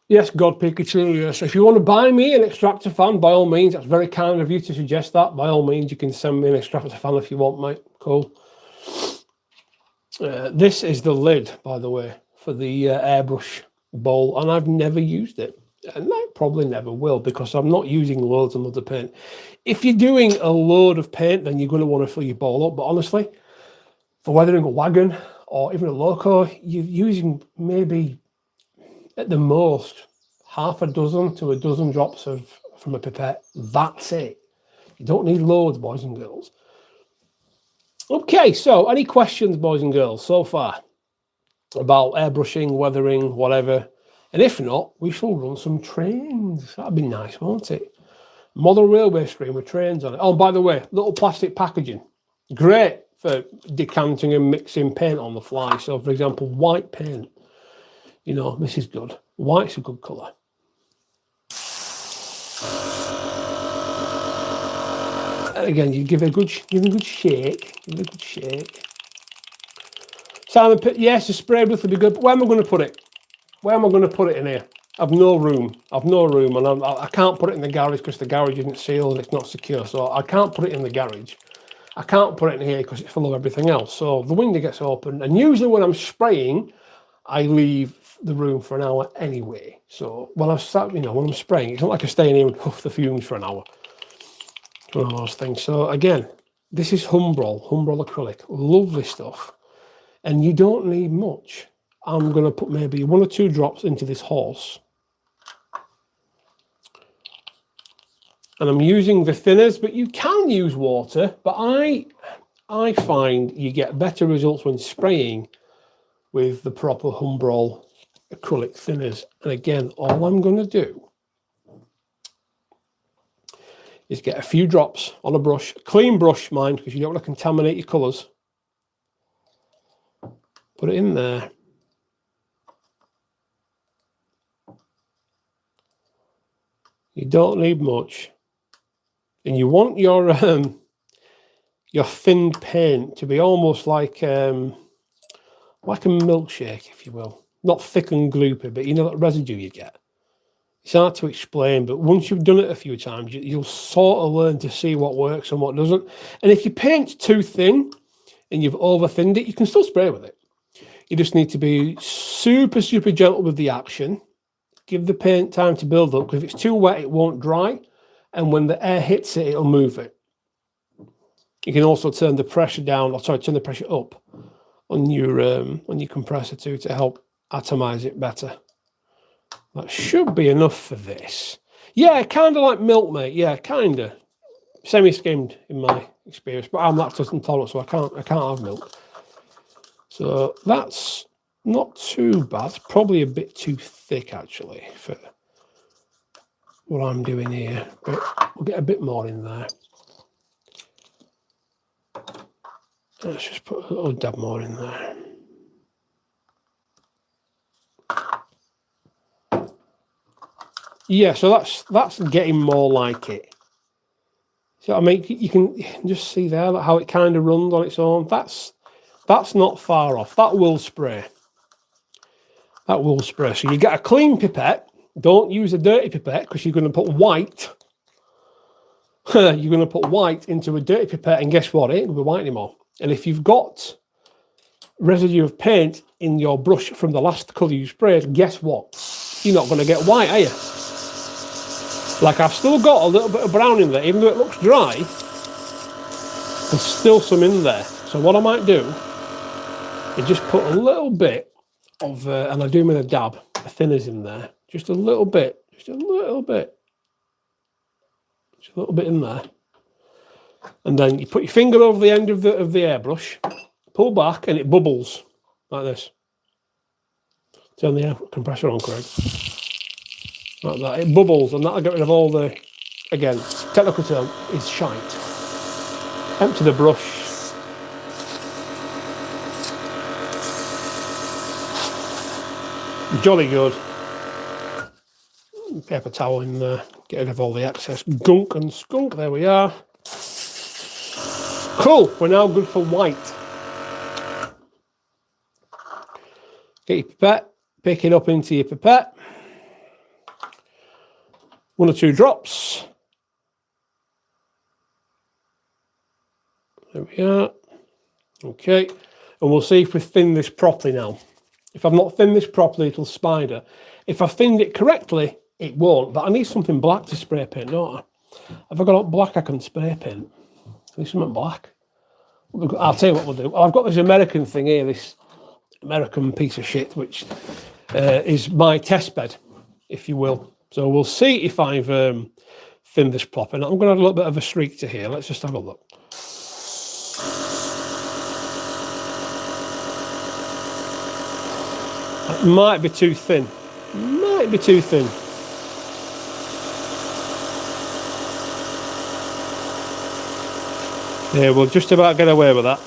Yes, God Pikachu, yes. If you want to buy me an extractor fan, by all means, that's very kind of you to suggest that. By all means, you can send me an extractor fan if you want, mate. Cool. This is the lid, by the way, for the airbrush bowl, and I've never used it. And I probably never will, because I'm not using loads of other paint. If you're doing a load of paint, then you're going to want to fill your bowl up. But honestly, for weathering a wagon or even a loco, you're using maybe at the most half a dozen to a dozen drops from a pipette. That's it. You don't need loads, boys and girls. Okay, so any questions, boys and girls, so far about airbrushing, weathering, whatever? And if not, we shall run some trains. That'd be nice, won't it? Model railway screen with trains on it. Oh, by the way, little plastic packaging. Great for decanting and mixing paint on the fly. So, for example, white paint. You know, this is good. White's a good colour. And again, you give it a good shake. Give it a good shake. Simon, yes, a spray booth would be good. But where am I going to put it? Where am I going to put it in here? I've no room. And I can't put it in the garage because the garage isn't sealed. It's not secure. So I can't put it in the garage. I can't put it in here because it's full of everything else. So the window gets open. And usually when I'm spraying, I leave the room for an hour anyway. So when I'm spraying, it's not like I stay in here and puff the fumes for an hour. It's one of those things. So again, this is Humbrol acrylic, lovely stuff, and you don't need much. I'm going to put maybe 1 or 2 drops into this horse, and I'm using the thinners, but you can use water. But I find you get better results when spraying with the proper Humbrol acrylic thinners. And again, all I'm going to do is get a few drops on a brush, a clean brush, mind, because you don't want to contaminate your colours. Put it in there. You don't need much. And you want your thinned paint to be almost like a milkshake, if you will. Not thick and gloopy, but you know that residue you get. It's hard to explain, but once you've done it a few times, you'll sort of learn to see what works and what doesn't. And if your paint's too thin and you've over-thinned it, you can still spray with it. You just need to be super, super gentle with the action. Give the paint time to build up, because if it's too wet, it won't dry. And when the air hits it, it'll move it. You can also turn the pressure down, turn the pressure up on your compressor too, to help atomize it better. That should be enough for this. Yeah, kind of like milk, mate. Yeah, kind of. Semi-skimmed in my experience, but I'm lactose intolerant, so I can't have milk. So that's not too bad. It's probably a bit too thick, actually, for what I'm doing here. But we'll get a bit more in there. Let's just put a little dab more in there. Yeah, so that's getting more like it. So I mean, you can just see there how it kind of runs on its own. That's not far off. That will spray. That will spray. So you get a clean pipette. Don't use a dirty pipette, because you're going to put white. You're going to put white into a dirty pipette, and guess what? It ain't going to be white anymore. And if you've got residue of paint in your brush from the last colour you sprayed, guess what? You're not going to get white, are you? Like, I've still got a little bit of brown in there, even though it looks dry. There's still some in there. So what I might do is just put a little bit of, and I do them in a dab, the thinners in there. Just a little bit. Just a little bit. Just a little bit in there. And then you put your finger over the end of the airbrush, pull back, and it bubbles like this. Turn the air compressor on, Craig. Like that. It bubbles, and that'll get rid of all the, again, technical term is shite. Empty the brush. Jolly good. Paper towel in there, get rid of all the excess gunk and skunk. There we are. Cool, we're now good for white. Get your pipette, pick it up into your pipette. 1 or 2 drops. There we are. Okay, and we'll see if we thin this properly now. If I've not thinned this properly, it'll spider. If I thinned it correctly, it won't. But I need something black to spray paint, don't I? Have I got black I can spray paint? I need something black. I'll tell you what we'll do. I've got this American thing here, this American piece of shit, which is my test bed, if you will. So we'll see if I've thinned this properly. I'm going to add a little bit of a streak to here. Let's just have a look. That might be too thin. Might be too thin. Yeah, we'll just about get away with that.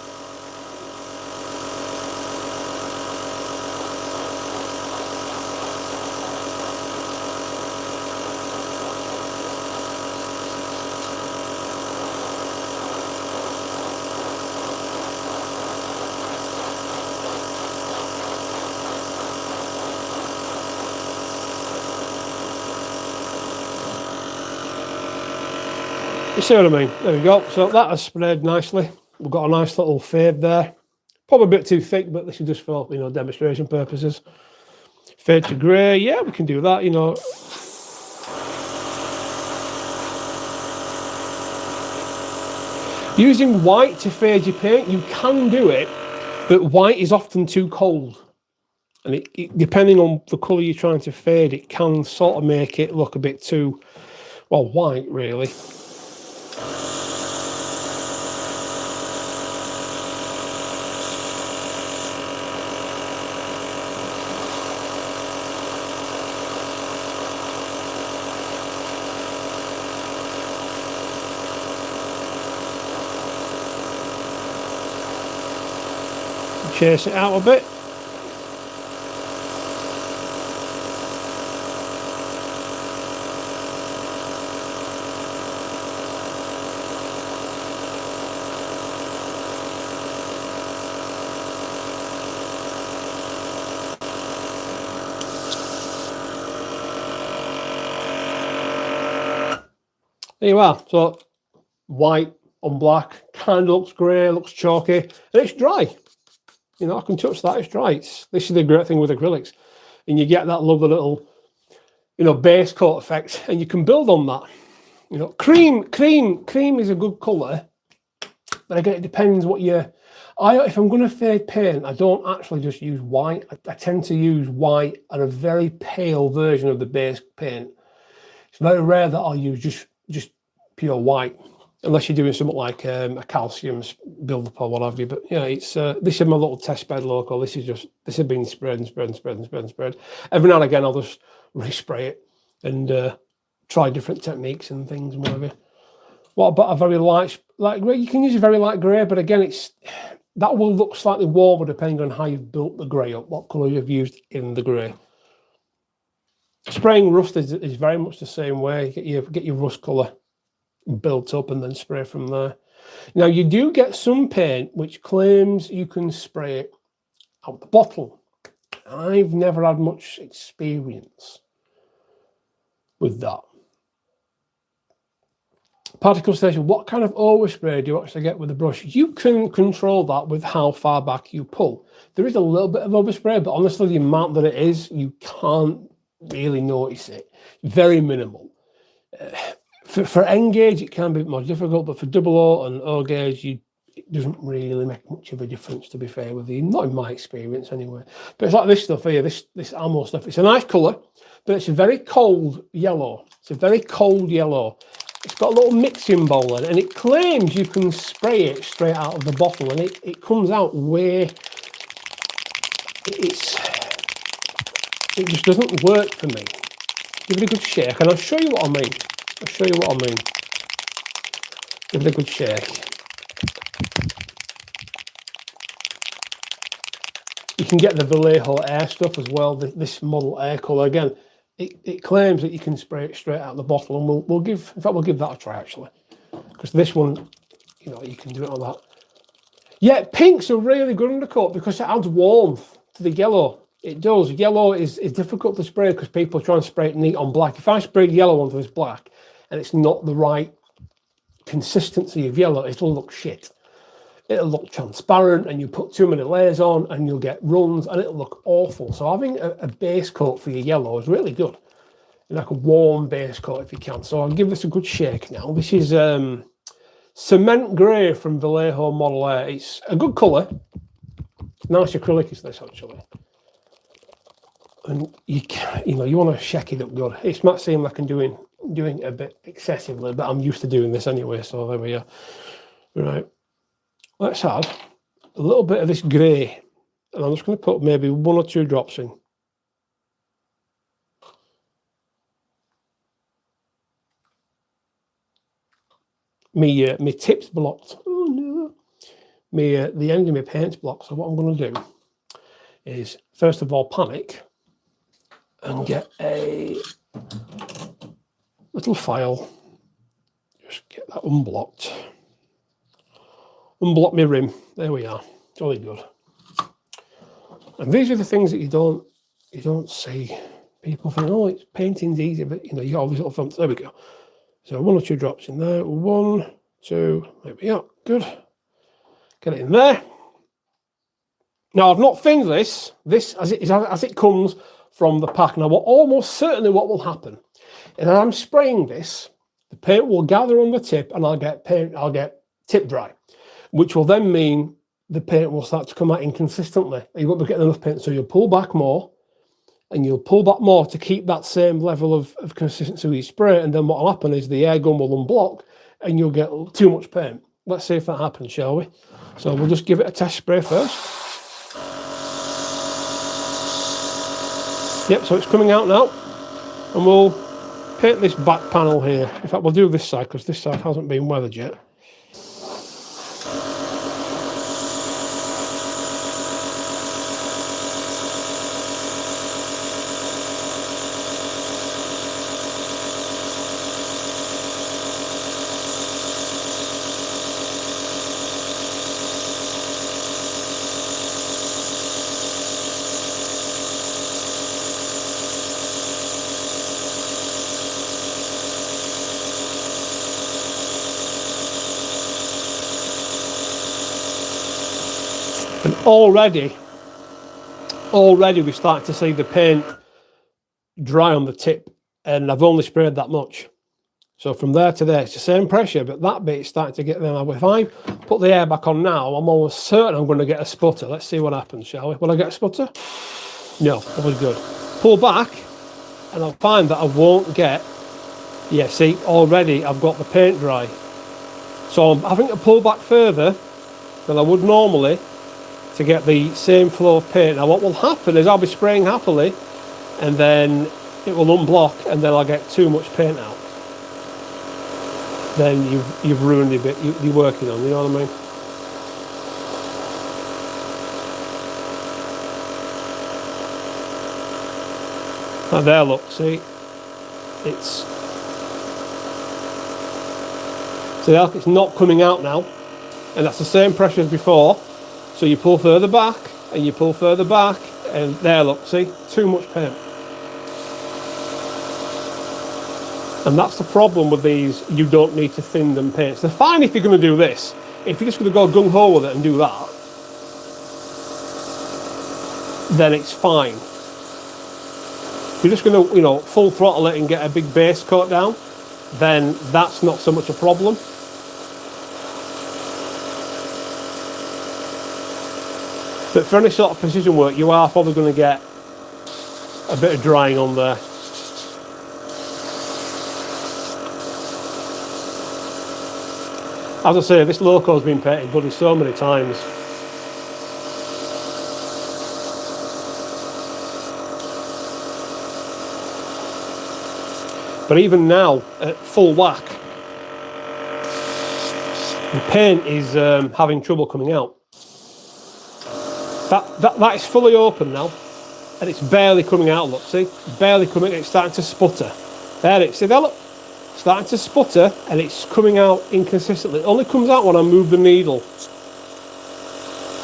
You see what I mean? There we go. So that has sprayed nicely. We've got a nice little fade there. Probably a bit too thick, but this is just for, you know, demonstration purposes. Fade to grey. Yeah, we can do that, you know. Using white to fade your paint, you can do it, but white is often too cold. And it depending on the colour you're trying to fade, it can sort of make it look a bit too, well, white, really. Chase it out a bit. There you are. So white on black, kind of looks grey, looks chalky, and it's dry. You know, I can touch that, it's dry. This is the great thing with acrylics. And you get that lovely little, you know, base coat effect, and you can build on that. You know, cream is a good colour, but again, it depends what if I'm going to fade paint, I don't actually just use white. I tend to use white and a very pale version of the base paint. It's very rare that I'll use just pure white, unless you're doing something like a calcium build-up or what have you. But yeah, it's this is my little test bed local. This has been sprayed and sprayed and sprayed and sprayed and sprayed. Every now and again, I'll just respray it and try different techniques and things and whatever. What about a very light grey? You can use a very light grey, but again, that will look slightly warmer depending on how you've built the grey up, what colour you've used in the grey. Spraying rust is very much the same way. Get your rust colour built up and then spray from there. Now you do get some paint which claims you can spray it out the bottle. I've never had much experience with that. Particle station, what kind of overspray do you actually get with the brush? You can control that with how far back you pull. There is a little bit of overspray, but honestly the amount that it is, you can't really notice it. Very minimal. For N gauge, it can be more difficult, but for double O and O gauge, it doesn't really make much of a difference, to be fair with you. Not in my experience, anyway. But it's like this stuff here, this Ammo stuff. It's a nice colour, but it's a very cold yellow. It's a very cold yellow. It's got a little mixing bowl in it, and it claims you can spray it straight out of the bottle, and it comes out way... It just doesn't work for me. Give it a good shake, and I'll show you what I mean. I'll show you what I mean. Give it a good shake. You can get the Vallejo Air stuff as well. This model air colour again. It claims that you can spray it straight out of the bottle, and we'll give that a try actually, because this one, you know, you can do it on that. Yeah, pink's a really good undercoat because it adds warmth to the yellow. It does. Yellow is difficult to spray because people try and spray it neat on black. If I sprayed yellow onto this black and it's not the right consistency of yellow, it'll look shit. It'll look transparent, and you put too many layers on and you'll get runs and it'll look awful. So having a base coat for your yellow is really good. Like a warm base coat if you can. So I'll give this a good shake now. This is Cement Grey from Vallejo Model Air. It's a good colour. Nice acrylic is this actually. And you want to shake it up good. It might seem like I'm doing a bit excessively, but I'm used to doing this anyway, so there we are. Right. Let's add a little bit of this grey, and I'm just going to put maybe 1 or 2 drops in. My tip's blocked. Oh no. The end of my paint's blocked. So what I'm going to do is, first of all, panic and get a little file. Just get that unblocked. Unblock my rim. There we are. Jolly good. And these are the things that you don't see. People think, oh, it's painting's easy, but you know, you got all these little thumbs. There we go. So 1 or 2 drops in there. 1, 2, there we go. Good. Get it in there. Now I've not thinned this as it comes from the pack. Now almost certainly what will happen is, as I'm spraying this, the paint will gather on the tip and I'll get tip dry, which will then mean the paint will start to come out inconsistently. You won't be getting enough paint, so you'll pull back more, and you'll pull back more to keep that same level of consistency with your spray, and then what will happen is the air gun will unblock and you'll get too much paint. Let's see if that happens, shall we? So we'll just give it a test spray first. Yep, so it's coming out now, and we'll paint this back panel here. In fact, we'll do this side because this side hasn't been weathered yet. And already we're starting to see the paint dry on the tip, and I've only sprayed that much. So from there to there, it's the same pressure, but that bit's starting to get there. Now, if I put the air back on now, I'm almost certain I'm going to get a sputter. Let's see what happens, shall we? Will I get a sputter? No, that was good. Pull back, and I'll find that I won't get... Yeah, see, already I've got the paint dry. So I'm having to pull back further than I would normally to get the same flow of paint. Now what will happen is I'll be spraying happily, and then it will unblock, and then I'll get too much paint out. Then you've ruined a bit you're working on, you know what I mean? And there, look, see, it's not coming out now, and that's the same pressure as before. So you pull further back, and you pull further back, and there, look, see, too much paint. And that's the problem with these. You don't need to thin them paints. They're fine if you're going to do this. If you're just going to go gung-ho with it and do that, then it's fine. If you're just going to, you know, full throttle it and get a big base coat down, then that's not so much a problem. But for any sort of precision work, you are probably going to get a bit of drying on there. As I say, this loco's been painted bloody so many times. But even now, at full whack, the paint is having trouble coming out. That is fully open now, and it's barely coming out. Look, see, barely coming. It's starting to sputter. There it is. See that? Look, starting to sputter, and it's coming out inconsistently. It only comes out when I move the needle,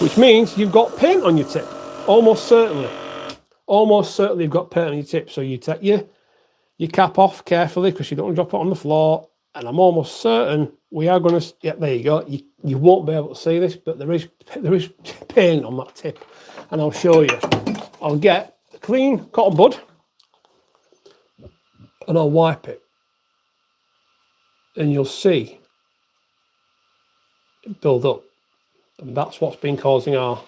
which means you've got paint on your tip. Almost certainly you've got paint on your tip. So you take your cap off carefully because you don't want to drop it on the floor. And I'm almost certain we are going to. Yeah, there you go. You won't be able to see this, but there is paint on that tip, and I'll show you. I'll get a clean cotton bud and I'll wipe it, and you'll see it build up, and that's what's been causing our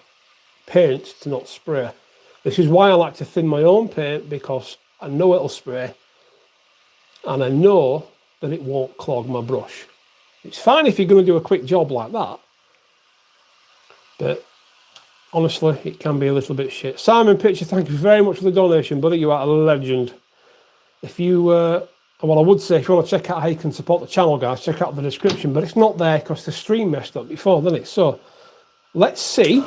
paint to not spray. This is why I like to thin my own paint, because I know it'll spray, and I know that it won't clog my brush. It's fine if you're going to do a quick job like that, but honestly, it can be a little bit shit. Simon Pitcher, thank you very much for the donation, buddy. You are a legend. If you, well, I would say if you want to check out how you can support the channel, guys, check out the description, but it's not there because the stream messed up before, didn't it? So let's see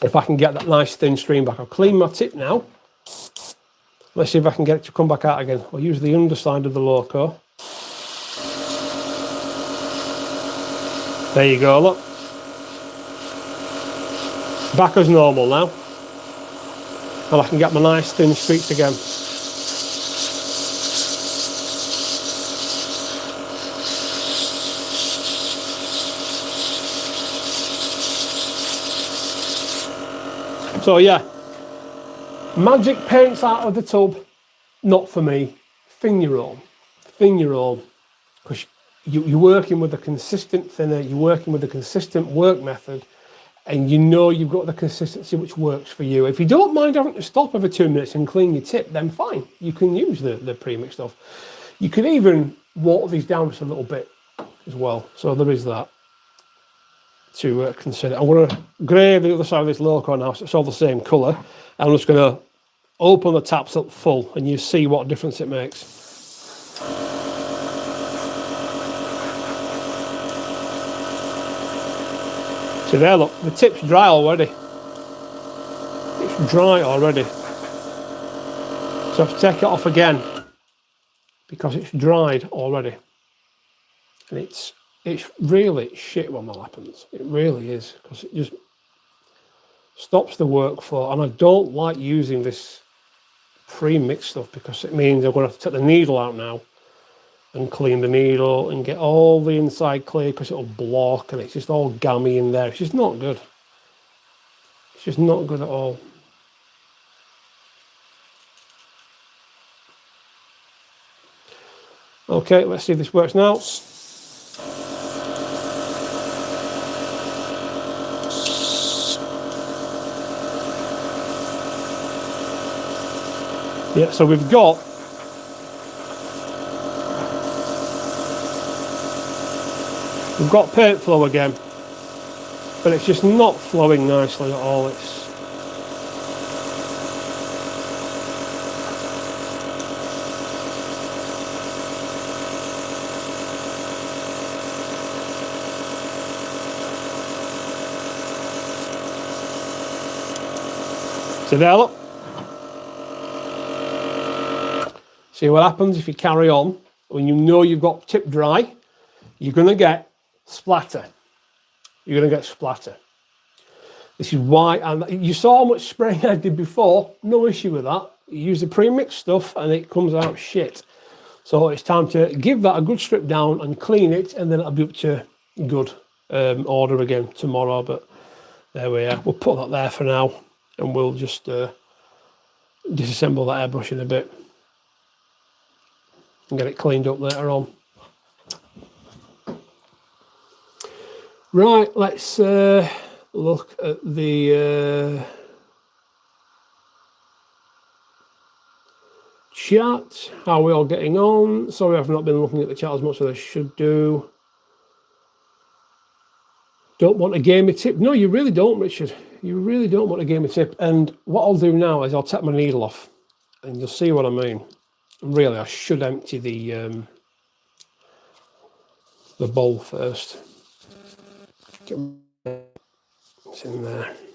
if I can get that nice thin stream back. I'll clean my tip now. Let's see if I can get it to come back out again. I'll use the underside of the Loco. There you go, look. Back as normal now. And I can get my nice thin streaks again. So yeah, magic paints out of the tub, not for me. Thin your own, because you're working with a consistent thinner, you're working with a consistent work method, and you know you've got the consistency which works for you. If you don't mind having to stop every 2 minutes and clean your tip, then fine, you can use the pre-mix stuff. You can even water these down just a little bit as well, so there is that to consider. I'm going to grey the other side of this Loco now, so it's all the same colour. I'm just going to open the taps up full, and you see what difference it makes. See there, look, the tip's dry already. It's dry already. So I have to take it off again because it's dried already. And it's really shit when that happens. It really is, because it just stops the workflow. And I don't like using this pre-mixed stuff because it means I'm going to have to take the needle out now and clean the needle and get all the inside clear because it'll block, and it's just all gammy in there. It's just not good. It's just not good at all. Okay, let's see if this works now. Yeah, so we've got paint flow again, but it's just not flowing nicely at all. It's so there, look. See what happens if you carry on. When you know you've got tip dry, you're going to get splatter. You're going to get splatter. This is why, and you saw how much spraying I did before. No issue with that. You use the pre-mixed stuff and it comes out shit. So it's time to give that a good strip down and clean it, and then it'll be up to good order again tomorrow. But there we are. We'll put that there for now, and we'll just disassemble that airbrush in a bit and get it cleaned up later on. Right, let's look at the chat. How are we all getting on? Sorry, I've not been looking at the chat as much as I should do. Don't want a gamey tip? No, you really don't, Richard. You really don't want a gamey tip. And what I'll do now is I'll take my needle off, and you'll see what I mean. Really, I should empty the bowl first. See It's in there.